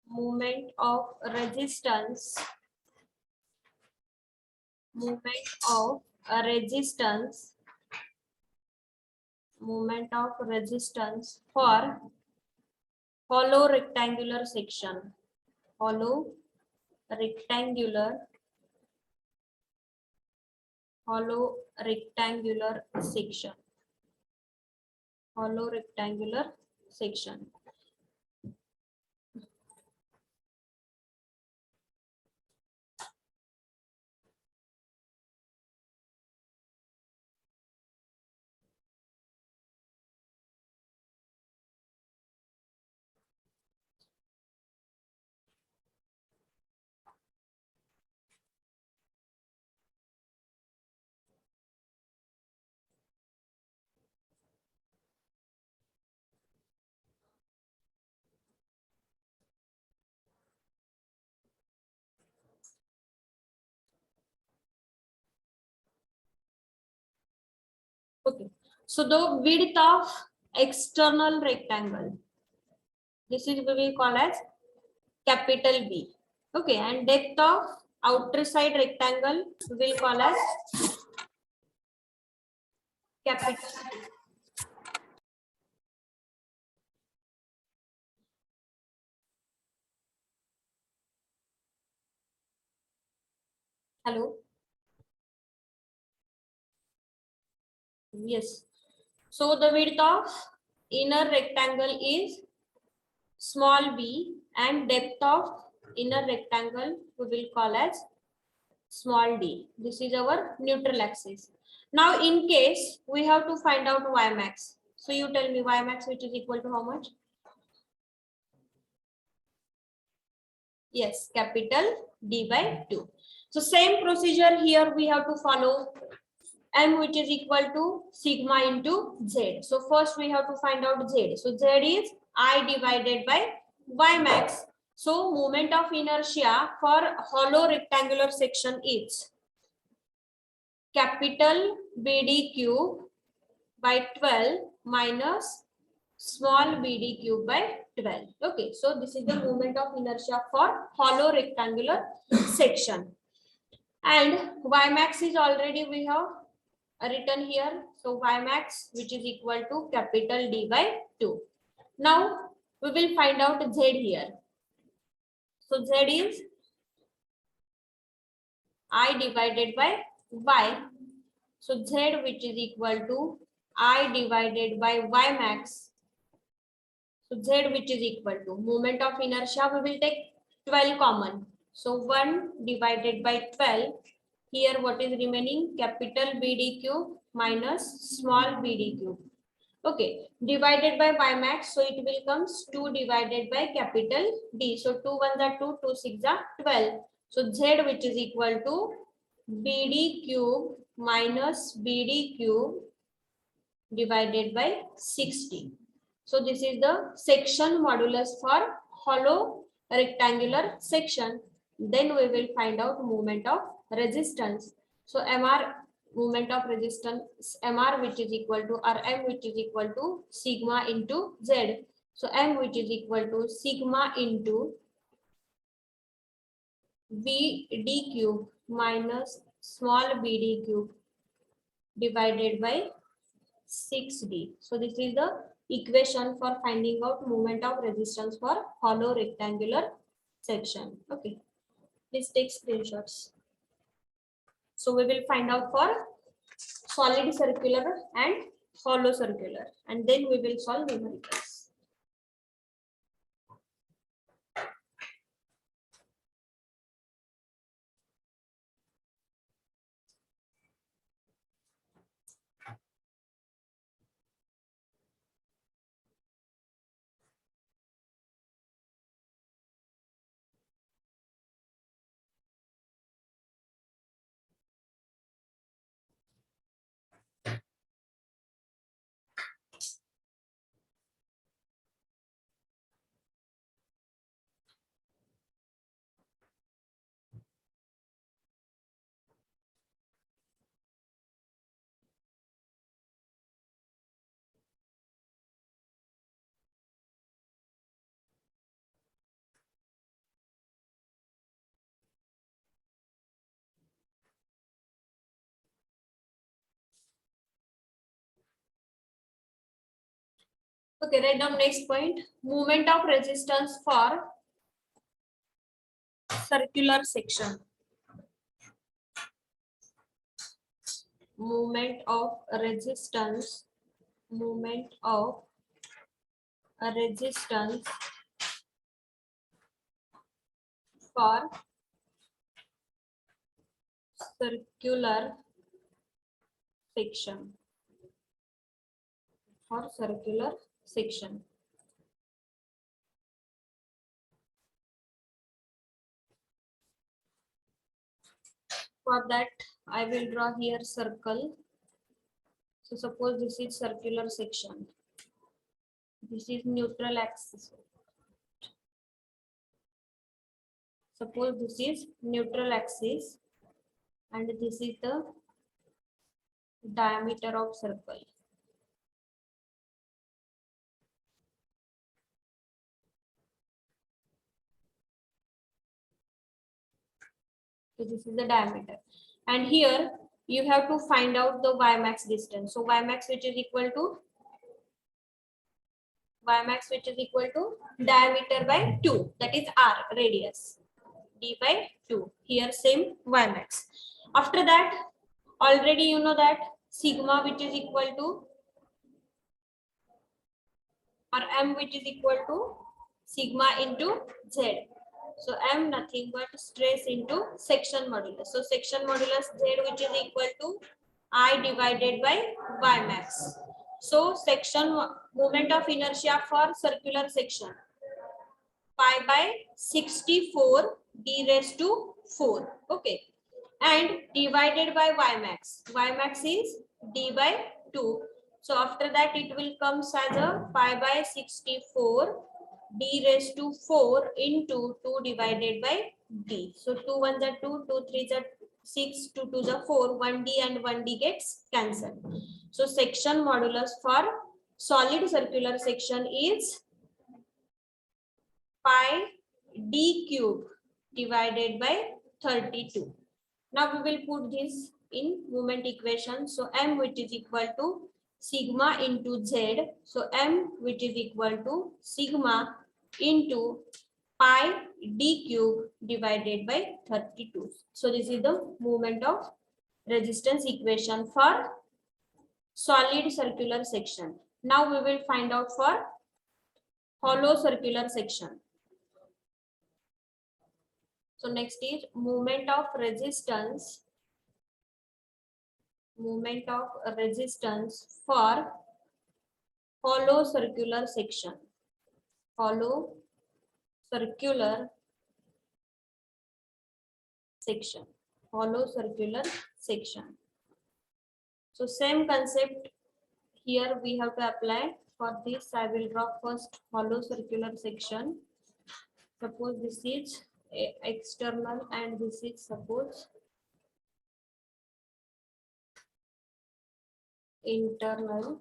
movement of resistance. Movement of resistance. Movement of resistance for hollow rectangular section. Hollow rectangular. Hollow rectangular section. Hollow rectangular section. Okay. So the width of external rectangle. This is we will call as capital B. Okay, and depth of outer side rectangle we will call as capital B. Hello. Yes. So the width of inner rectangle is small b and depth of inner rectangle we will call as small d. This is our neutral axis. Now in case we have to find out y max. So you tell me y max which is equal to how much? Yes, capital D by 2. So same procedure here we have to follow. M which is equal to sigma into Z. So first we have to find out Z. So Z is I divided by Y max. So moment of inertia for hollow rectangular section is capital BD cube by 12 minus small BD cube by 12. Okay, so this is the moment of inertia for hollow rectangular section. And Y max is already we have written here. So Y max which is equal to capital D by 2. Now we will find out Z here. So Z is I divided by Y. So Z which is equal to I divided by Y max. So Z which is equal to moment of inertia we will take 12 common. So 1 divided by 12. Here what is remaining? Capital BD cube minus small BD cube. Okay, divided by y max, so it will comes 2 divided by capital D. So 2 1s are 2, 2 6 are 12. So Z which is equal to BD cube minus BD cube divided by 60. So this is the section modulus for hollow rectangular section. Then we will find out moment of resistance. So MR moment of resistance MR which is equal to RM which is equal to sigma into Z. So M which is equal to sigma into BD cube minus small BD cube divided by 6D. So this is the equation for finding out moment of resistance for hollow rectangular section. Okay, please take screenshots. So we will find out for solid circular and hollow circular, and then we will solve numericals. Okay, write down next point. Movement of resistance for circular section. Movement of resistance. Movement of resistance for circular section. For circular section. For that, I will draw here circle. So suppose this is circular section. This is neutral axis. Suppose this is neutral axis and this is the diameter of circle. So this is the diameter. And here you have to find out the y max distance. So y max which is equal to diameter by 2, that is r, radius, d by 2. Here same y max. After that, already you know that sigma which is equal to, or m which is equal to sigma into z. So m nothing but stress into section modulus. So section modulus z which is equal to I divided by y max. So section moment of inertia for circular section pi by 64 d raised to 4. Okay. And divided by y max. Y max is d by 2. So after that it will come as a pi by 64 d raised to 4 into 2 divided by d. So 2 1s are 2, 2 3s are 6, 2 2s are 4, 1d and 1d gets cancelled. So section modulus for solid circular section is pi d cube divided by 32. Now we will put this in moment equation. So m which is equal to sigma into z. So m which is equal to sigma into pi d cube divided by 32. So this is the moment of resistance equation for solid circular section. Now we will find out for hollow circular section. So next is moment of resistance for hollow circular section. Hollow circular section. Hollow circular section. So same concept here we have to apply. For this I will draw first hollow circular section. Suppose this is external and this is suppose internal.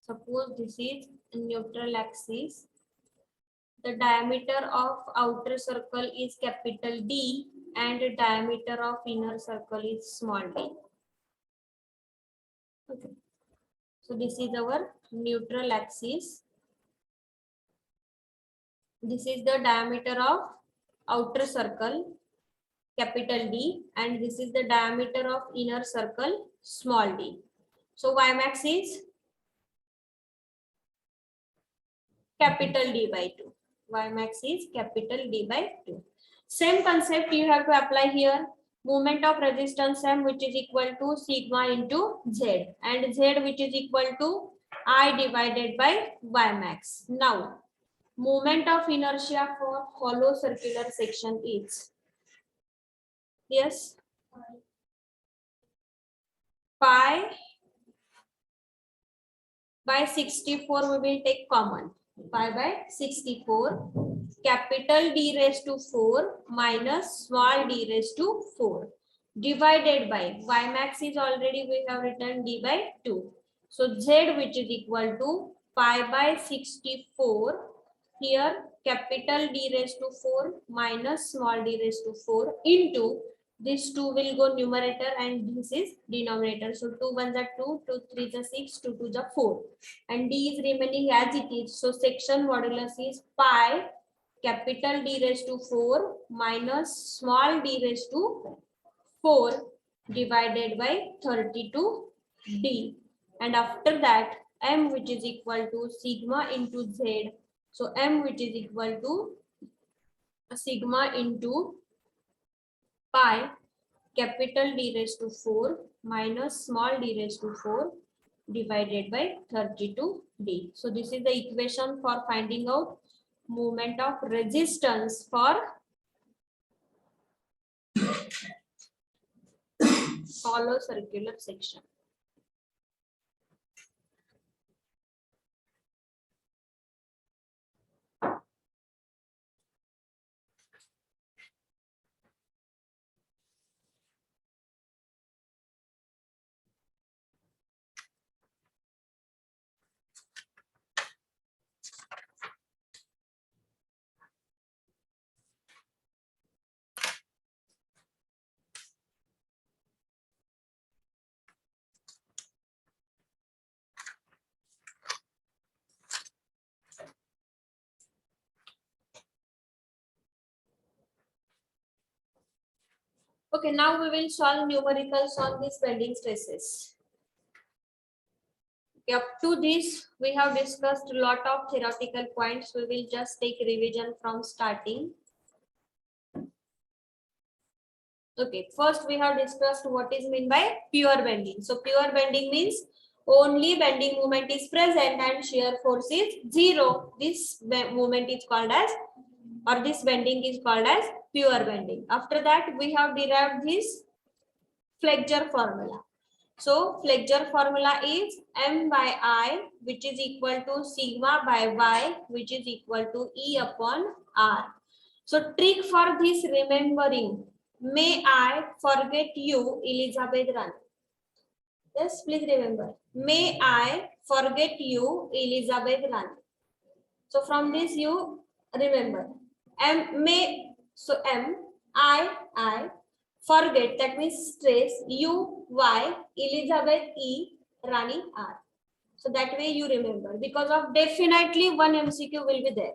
Suppose this is neutral axis. The diameter of outer circle is capital D and the diameter of inner circle is small d. Okay. So this is our neutral axis. This is the diameter of outer circle, capital D, and this is the diameter of inner circle, small d. So y max is capital D by 2. Y max is capital D by 2. Same concept you have to apply here. Moment of resistance m which is equal to sigma into z, and z which is equal to I divided by y max. Now moment of inertia for hollow circular section is, yes, pi by 64 we will take common. Pi by 64 capital D raised to 4 minus small d raised to 4 divided by y max is already we have written d by 2. So z which is equal to pi by 64, here capital D raised to 4 minus small d raised to 4 into This 2 will go numerator and this is denominator. So 2 1s are 2, 2 3s are 6, 2 2s are 4. And d is remaining as it is. So section modulus is pi capital D raised to 4 minus small d raised to 4 divided by 32d. And after that, m which is equal to sigma into z. So m which is equal to sigma into pi capital D raised to 4 minus small d raised to 4 divided by 32d. So this is the equation for finding out moment of resistance for hollow circular section. Okay, now we will solve numericals on these bending stresses. Okay, up to this, we have discussed a lot of theoretical points. We will just take revision from starting. Okay, first we have discussed what is meant by pure bending. So pure bending means only bending moment is present and shear force is zero. This movement is called as, or this bending is called as pure bending. After that, we have derived this flexure formula. So flexure formula is m by I, which is equal to sigma by y, which is equal to E upon R. So trick for this remembering, may I forget you, Elizabeth Rani. Yes, please remember. May I forget you, Elizabeth Rani. So from this you remember. M may, so M, I, forget, that means stress, U, Y, Elizabeth, E, Rani, R. So that way you remember, because of definitely one MCQ will be there.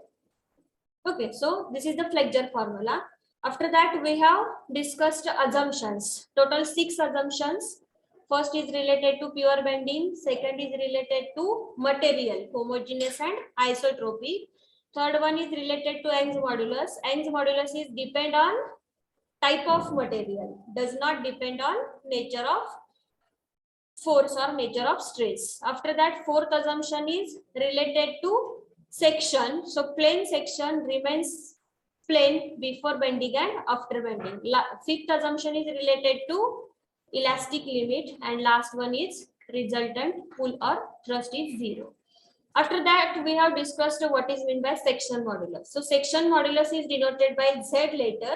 Okay, so this is the flexure formula. After that, we have discussed assumptions. Total 6 assumptions. First is related to pure bending. Second is related to material, homogeneous and isotropy. Third one is related to Young's modulus. Young's modulus is depend on type of material, does not depend on nature of force or nature of stress. After that, fourth assumption is related to section. So plane section remains plane before bending and after bending. Fifth assumption is related to elastic limit, and last one is resultant pull or thrust is zero. After that, we have discussed what is meant by section modulus. So section modulus is denoted by Z later,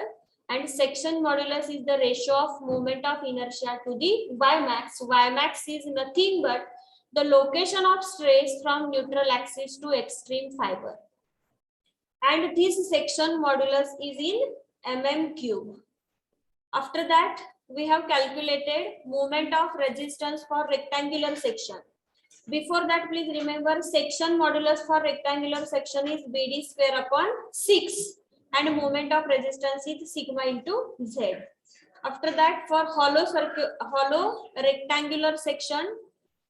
and section modulus is the ratio of moment of inertia to the Y max. Y max is nothing but the location of stress from neutral axis to extreme fiber. And this section modulus is in mm cube. After that, we have calculated moment of resistance for rectangular section. Before that, please remember section modulus for rectangular section is BD square upon 6 and moment of resistance is sigma into Z. After that, for hollow rectangular section,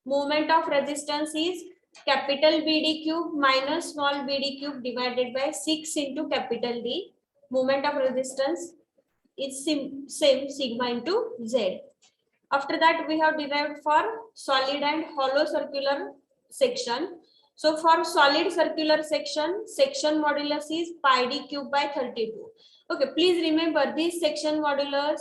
moment of resistance is capital BD cube minus small bd cube divided by 6 into capital D. Moment of resistance is same sigma into Z. After that, we have derived for solid and hollow circular section. So for solid circular section, section modulus is pi d cube by 32. Okay, please remember this section modulus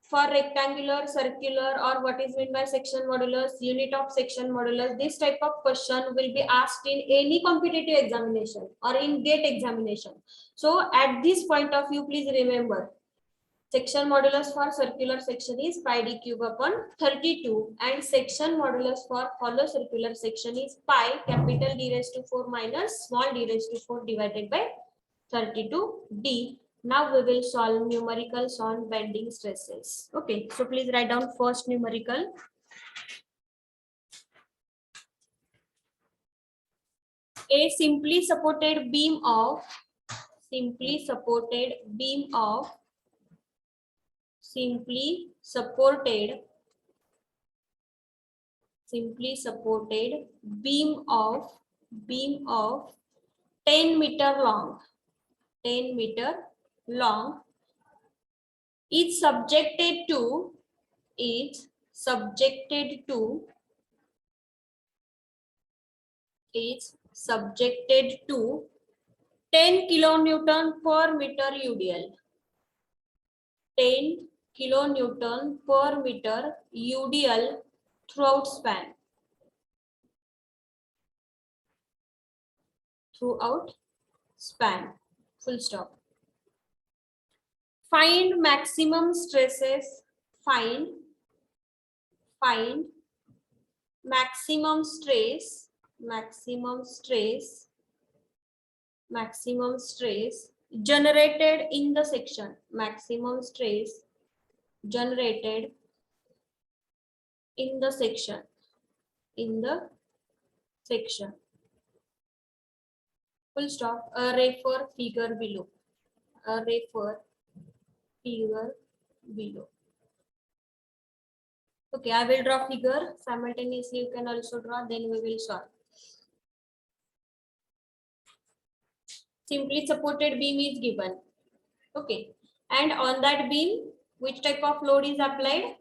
for rectangular, circular, or what is meant by section modulus, unit of section modulus. This type of question will be asked in any competitive examination or in GATE examination. So at this point of view, please remember section modulus for circular section is pi d cube upon 32 and section modulus for hollow circular section is pi capital D raised to 4 minus small d raised to 4 divided by 32d. Now we will solve numericals on bending stresses. Okay, so please write down first numerical. A simply supported beam of simply supported beam of simply supported beam of 10-meter long 10-meter long is subjected to is subjected to is subjected to 10 kilonewton per meter UDL. 10 kilonewton per meter UDL throughout span. Full stop. Find maximum stresses. Find maximum stress generated in the section. Maximum stress generated in the section. Full stop. Refer figure below. Refer figure below. Okay, I will draw figure. Simultaneously, you can also draw. Then we will solve. Simply supported beam is given. Okay, and on that beam, which type of load is applied?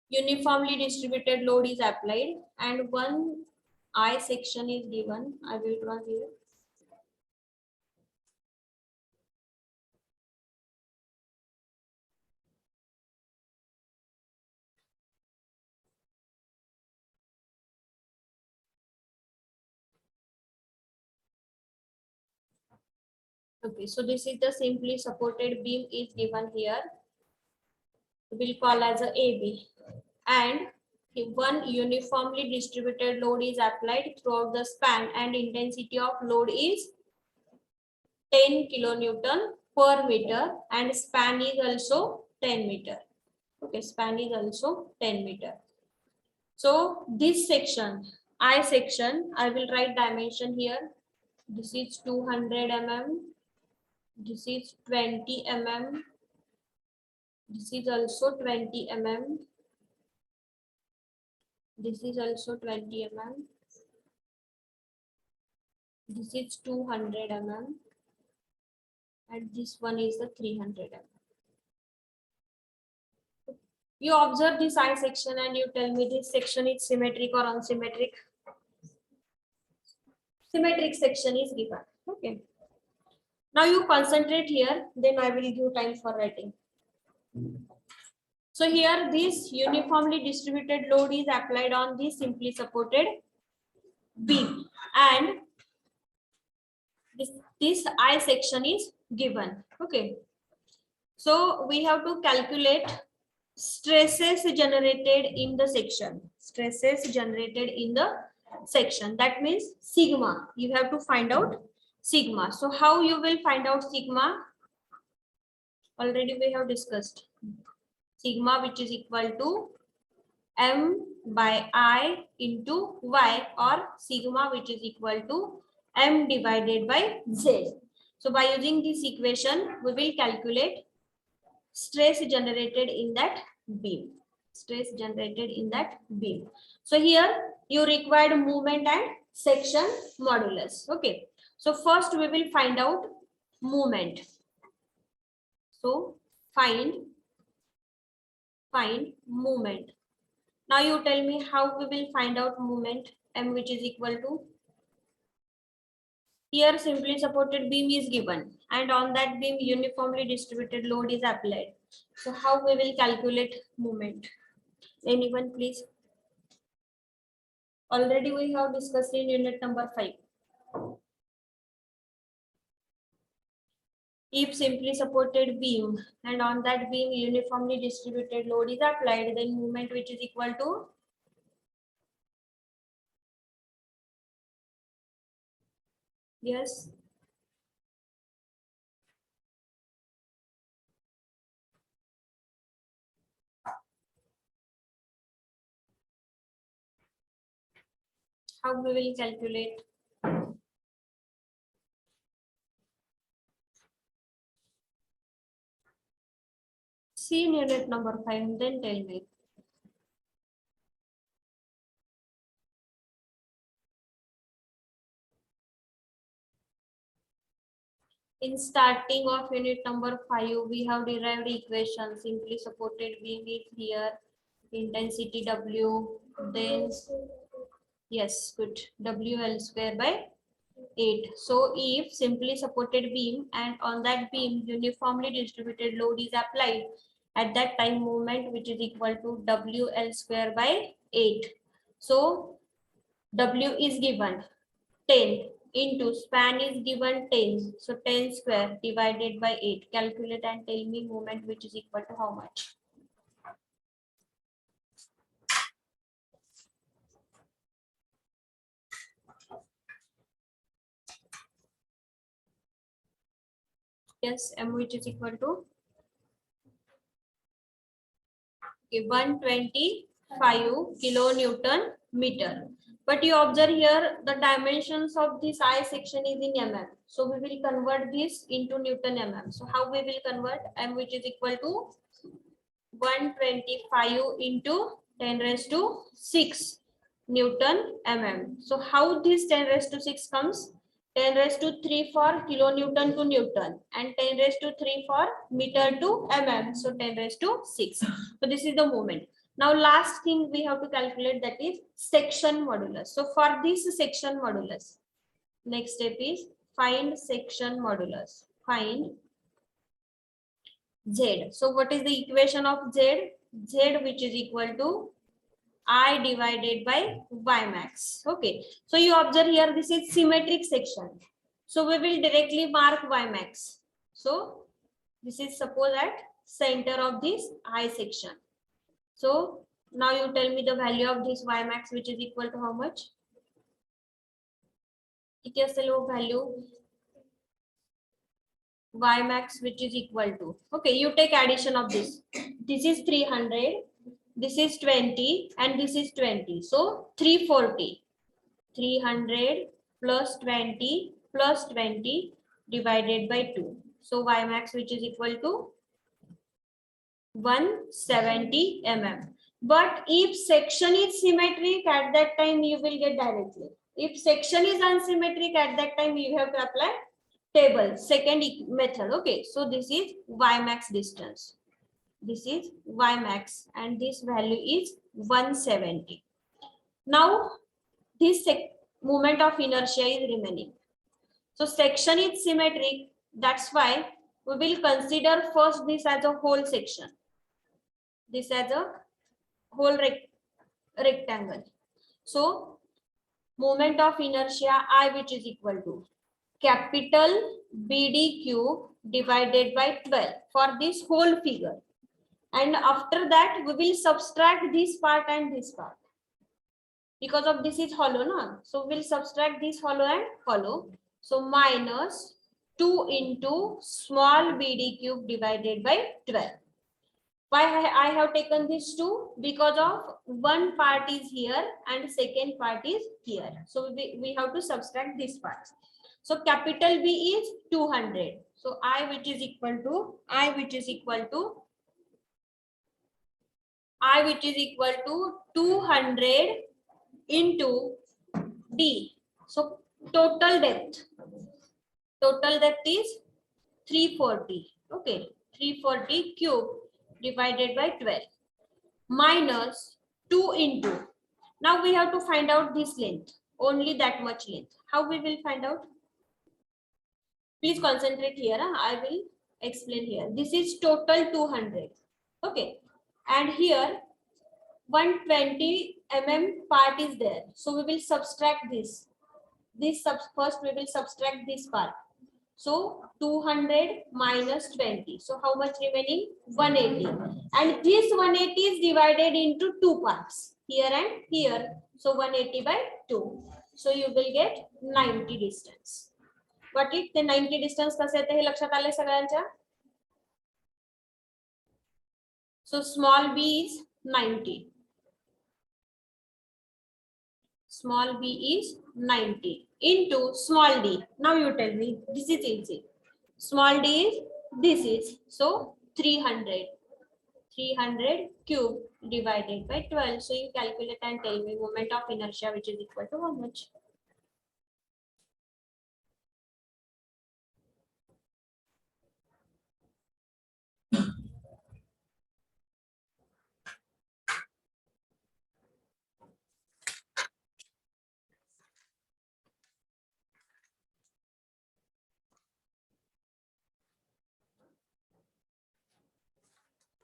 Uniformly distributed load is applied, and one I section is given. I will draw here. Okay, so this is the simply supported beam is given here. We'll call as a AB, and one uniformly distributed load is applied throughout the span, and intensity of load is 10 kilonewton per meter, and span is also 10 meter. Okay, span is also 10 meter. So this section, I section, I will write dimension here. This is 200 mm. This is 20 mm. This is also 20 mm. This is also 20 mm. This is 200 mm. And this one is the 300 mm. You observe this I section and you tell me this section is symmetric or unsymmetric. Symmetric section is given. Okay. Now you concentrate here, then I will give time for writing. So here this uniformly distributed load is applied on this simply supported beam, and this I section is given. Okay. So we have to calculate stresses generated in the section. Stresses generated in the section. That means sigma. You have to find out sigma. So how you will find out sigma? Already we have discussed. Sigma, which is equal to m by I into y, or sigma, which is equal to m divided by z. So by using this equation, we will calculate stress generated in that beam. Stress generated in that beam. So here you required movement and section modulus. Okay. So first we will find out movement. So find movement. Now you tell me how we will find out movement, m, which is equal to, here simply supported beam is given, and on that beam uniformly distributed load is applied. So how we will calculate movement? Anyone please? Already we have discussed in unit number 5. If simply supported beam and on that beam uniformly distributed load is applied, then movement which is equal to, yes, How we will calculate? See in unit number 5, then tell me. In starting of unit number 5, we have derived equation. Simply supported beam is here, intensity W, then yes, good, WL square by 8. So if simply supported beam and on that beam uniformly distributed load is applied, at that time moment which is equal to WL square by 8. So W is given 10 into span is given 10. So 10 square divided by 8. Calculate and tell me moment which is equal to how much? Yes, M which is equal to 125 kilonewton meter. But you observe here the dimensions of this I section is in mm. So we will convert this into Newton mm. So how we will convert? M which is equal to 125 into 10 raised to 6 Newton mm. So how this 10 raised to 6 comes? 10 raised to 3 for kilonewton to Newton and 10 raised to 3 for meter to mm. So 10 raised to 6. So this is the moment. Now last thing we have to calculate, that is section modulus. So for this section modulus, next step is find section modulus. Find Z. So what is the equation of Z? Z which is equal to I divided by Y max. Okay. So you observe here this is symmetric section. So we will directly mark Y max. So this is suppose at center of this I section. So now you tell me the value of this Y max which is equal to how much? किती असेल वो value? Y max which is equal to, okay, you take addition of this. This is 300, this is 20 and this is 20. So 340. 300 plus 20 plus 20 divided by 2. So Y max which is equal to 170 mm. But if section is symmetric, at that time you will get directly. If section is unsymmetric, at that time you have to apply table, second method. Okay, so this is Y max distance. This is Y max and this value is 170. Now this moment of inertia is remaining. So section is symmetric. That's why we will consider first this as a whole section. This as a whole rectangle. So moment of inertia I which is equal to capital BD cube divided by 12 for this whole figure. And after that we will subtract this part and this part. Because of this is hollow, no? So we'll subtract this hollow and hollow. So minus 2 into small BD cube divided by 12. Why I have taken this 2? Because of one part is here and second part is here. So we have to subtract this part. So capital B is 200. So I which is equal to 200 into D. So total depth is 340. Okay, 340 cube divided by 12 minus 2 into. Now we have to find out this length, only that much length. How we will find out? Please concentrate here. I will explain here. This is total 200. Okay, and here 120 mm part is there. So we will subtract this. First we will subtract this part. So 200 minus 20. So how much remaining? 180. And this 180 is divided into two parts, here and here. So 180 by 2. So you will get 90 distance. What if the 90 distance कसे येते हे लक्षात आले सगळ्यांच्या? So small b is 90. small b is 90 into small d. Now you tell me, this is easy. Small d is this is, so 300 cube divided by 12. So you calculate and tell me moment of inertia which is equal to how much?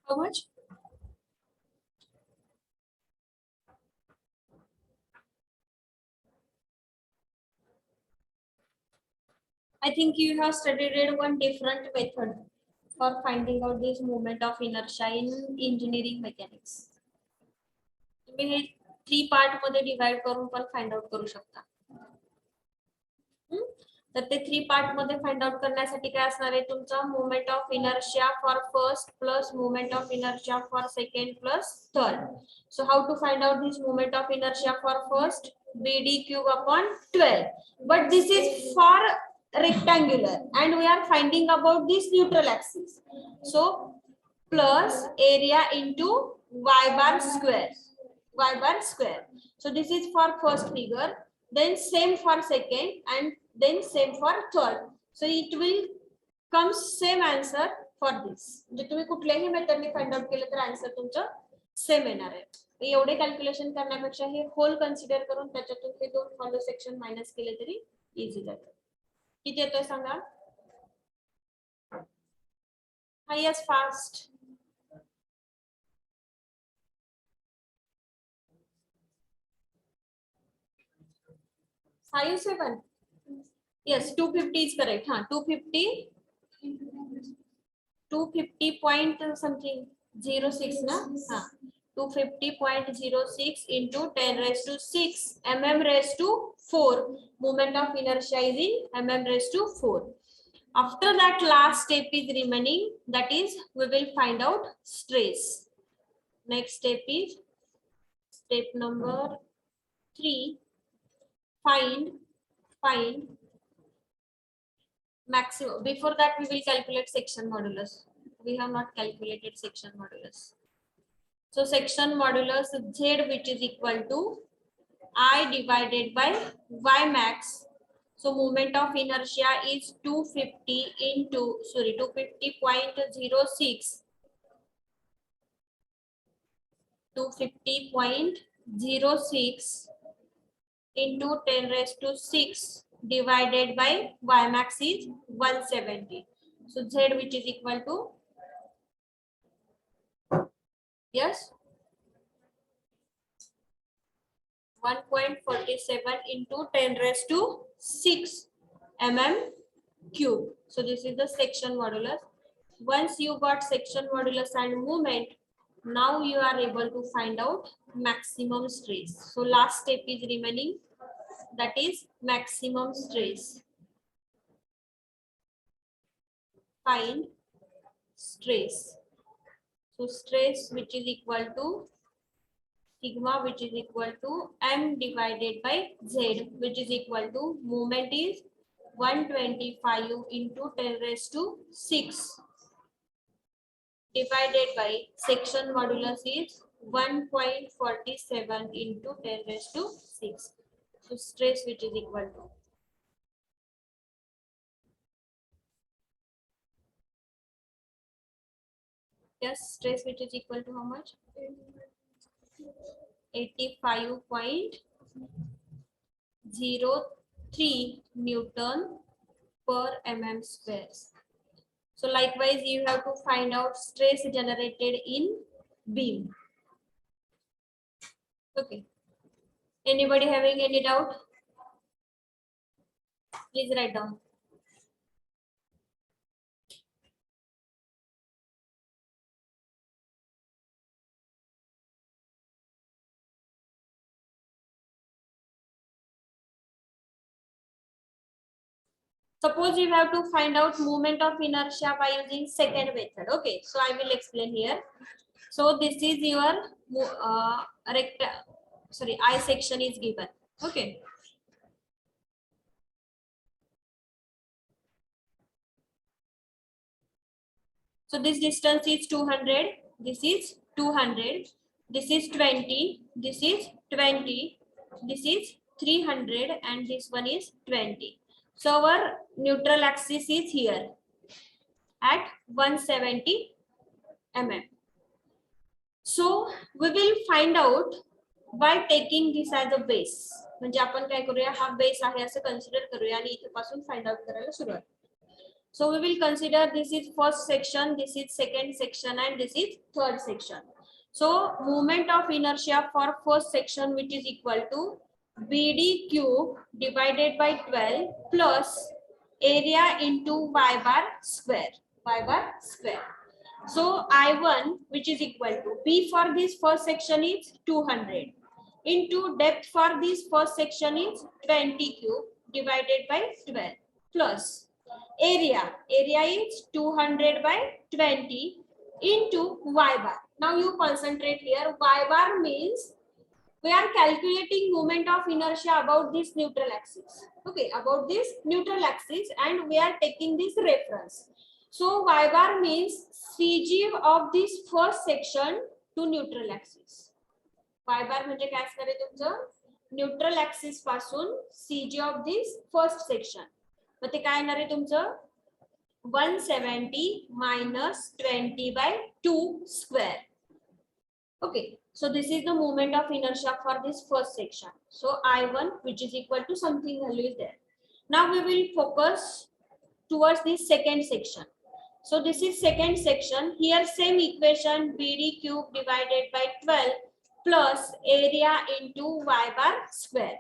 How much? I think you have studied one different method for finding out this moment of inertia in engineering mechanics. तुम्ही हे 3 part मध्ये divide करून पण find out करू शकता. तर ते 3 part मध्ये find out करण्यासाठी काय असणार आहे तुमचा moment of inertia for first plus moment of inertia for second plus third. So how to find out this moment of inertia for first? BD cube upon 12. But this is for rectangular and we are finding about this neutral axis. So plus area into y bar square. Y bar square. So this is for first figure. Then same for second and then same for third. So it will come same answer for this. जे तुम्ही कुठल्याही मेथडने find out केलं तर answer तुमचं same येणार आहे. एवढे calculation करण्यापेक्षा हे whole consider करून त्याच्यातून हे दोन फॉलो सेक्शन मायनस केले तरी इझी जातं. किती येतोय सांगा? हा yes fast. 57. Yes, 250 is correct. 250 point something 06 na. 250.06 into 10 raised to 6 mm raised to 4. Moment of inertia is in mm raised to 4. After that, last step is remaining. That is, we will find out stress. Next step is step number 3. Find maximum. Before that, we will calculate section modulus. We have not calculated section modulus. So section modulus Z, which is equal to I divided by Y max. So moment of inertia is 250.06. 250.06 into 10 raised to 6 divided by Y max is 170. So Z, which is equal to, yes, 1.47 into 10 raised to 6 mm cube. So this is the section modulus. Once you got section modulus and moment, now you are able to find out maximum stress. So last step is remaining, that is maximum stress. Find stress. So stress, which is equal to sigma, which is equal to m divided by z, which is equal to moment is 125 into 10 raised to 6 divided by section modulus is 1.47 into 10 raised to 6. So stress, which is equal to, yes, stress which is equal to how much? 85.03 Newton per mm square. So likewise, you have to find out stress generated in beam. Okay. Anybody having any doubt? Please write down. Suppose you have to find out moment of inertia by using second method. Okay, so I will explain here. So this is your I section is given. Okay. So this distance is 200, this is 200, this is 20, this is 20, this is 300, and this one is 20. So our neutral axis is here at 170 mm. So we will find out by taking this as a base. म्हणजे आपण काय करूया, हा base आहे असं consider करूया आणि इथपासून फाइंड आउट करायला सुरुवात. So we will consider this is first section, this is second section, and this is third section. So moment of inertia for first section, which is equal to BD cube divided by 12 plus area into y bar square. Y bar square. So I1, which is equal to B for this first section is 200 into depth for this first section is 20 cube divided by 12 plus area is 200 by 20 into y bar. Now you concentrate here. Y bar means we are calculating moment of inertia about this neutral axis. Okay, about this neutral axis, and we are taking this reference. So y bar means CG of this first section to neutral axis. Y bar म्हणजे काय असणार आहे तुमचं, neutral axis पासून CG of this first section. मग ते काय येणार आहे तुमचं 170 minus 20 by 2 square. Okay, so this is the moment of inertia for this first section. So I1, which is equal to something value is there. Now we will focus towards this second section. So this is second section. Here same equation, BD cube divided by 12 plus area into y bar square.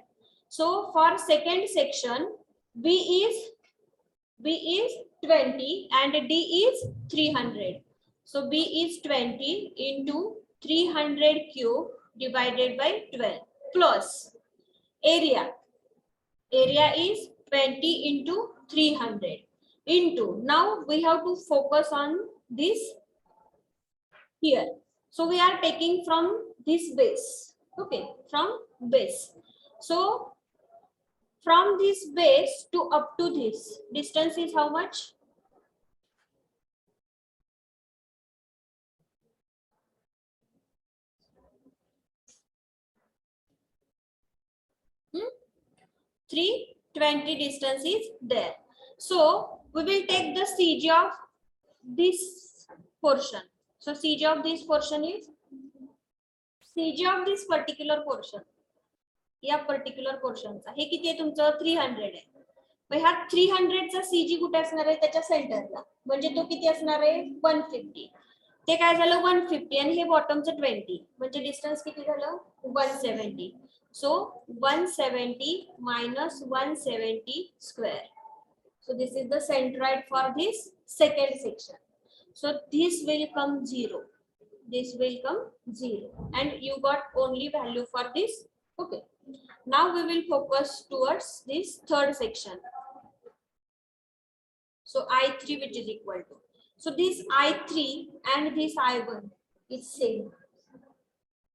So for second section, B is 20 and D is 300. So B is 20 into 300 cube divided by 12 plus area is 20 into 300 into, now we have to focus on this here. So we are taking from this base. Okay, from base. So from this base to up to this distance is how much? Hmm? 320 distance is there. So we will take the CG of this portion. So CG of this portion is CG of this particular portion. या particular पोर्शनचा हे किती आहे तुमचं 300 आहे. मग ह्या 300 चा CG कुठे असणार आहे त्याच्या सेंटरला, म्हणजे तो किती असणार आहे 150. ते काय झालं 150 आणि हे बॉटमचं 20 म्हणजे डिस्टन्स किती झालं 170. सो 170 minus 170 square. So this is the centroid for this second section. So this will come 0. This will come 0 and you got only value for this. Okay. Now we will focus towards this third section. So I3, which is equal to, so this I3 and this I1 is same.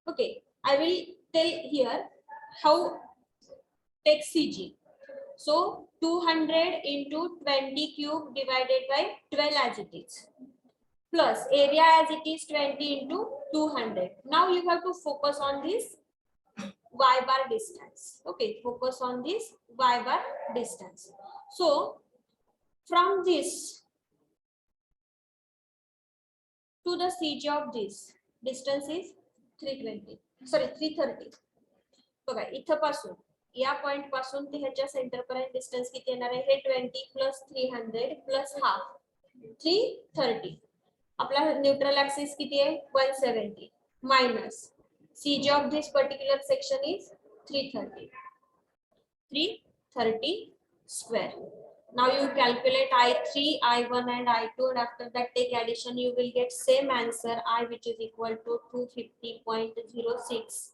Okay, I will tell here how take CG. So 200 into 20 cube divided by 12 as it is plus area as it is 20 into 200. Now you have to focus on this y bar distance. Okay, focus on this y bar distance. So from this to the CG of this distance is 330. बघा इथं पासून या point पासून ते ह्याच्या centre पर्यंत distance किती येणार आहे हे 20 प्लस 300 प्लस हाफ 330. आपला न्यूट्रल ऍक्सिस किती आहे 170 minus CG of this particular section is 330. 330 square. Now you calculate I3, I1 and I2 and after that take addition you will get same answer I, which is equal to 250.06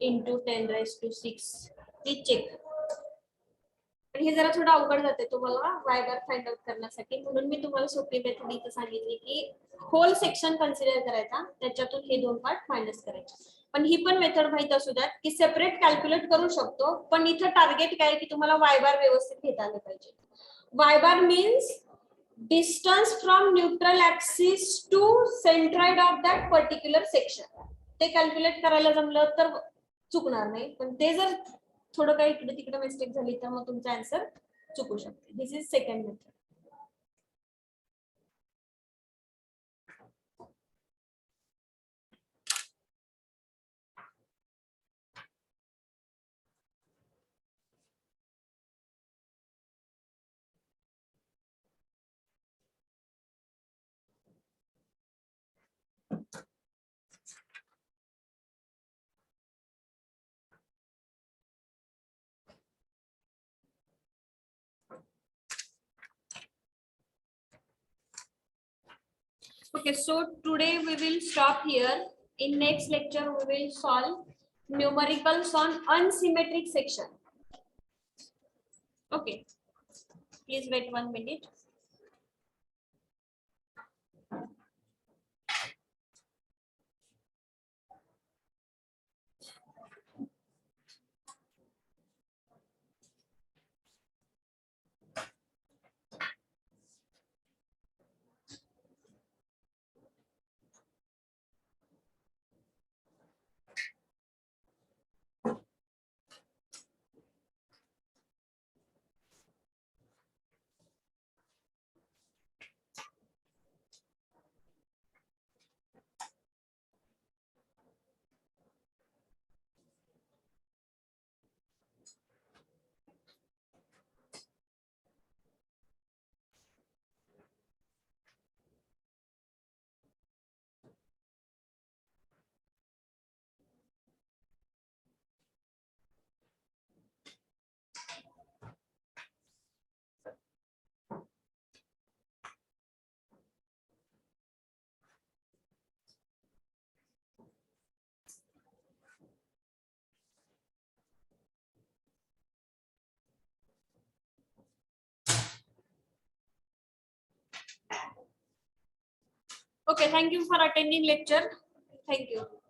into 10 raised to 6. Please check. पण हे जरा थोडं अवघड जाते तुम्हाला y bar find out करण्यासाठी, म्हणून मी तुम्हाला सोपी मेथड इथे सांगितली की होल सेक्शन कन्सिडर करायचा त्याच्यातून हे दोन पार्ट मायनस करायचे. पण ही पण मेथड माहित असू द्या की सेपरेट कॅल्क्युलेट करू शकतो, पण इथं टार्गेट काय की तुम्हाला वाय बार व्यवस्थित घेता आलं पाहिजे. Y bar means distance from neutral axis to centroid of that particular section. ते कॅल्क्युलेट करायला जमलं तर चुकणार नाही, पण ते जर थोडं काही इकडे तिकडे मिस्टेक झाली तर मग तुमचा आन्सर चुकू शकते. This is second method. Okay, so today we will stop here. In next lecture, we will solve numericals on unsymmetric section. Okay, please wait 1 minute. Okay, thank you for attending lecture. Thank you.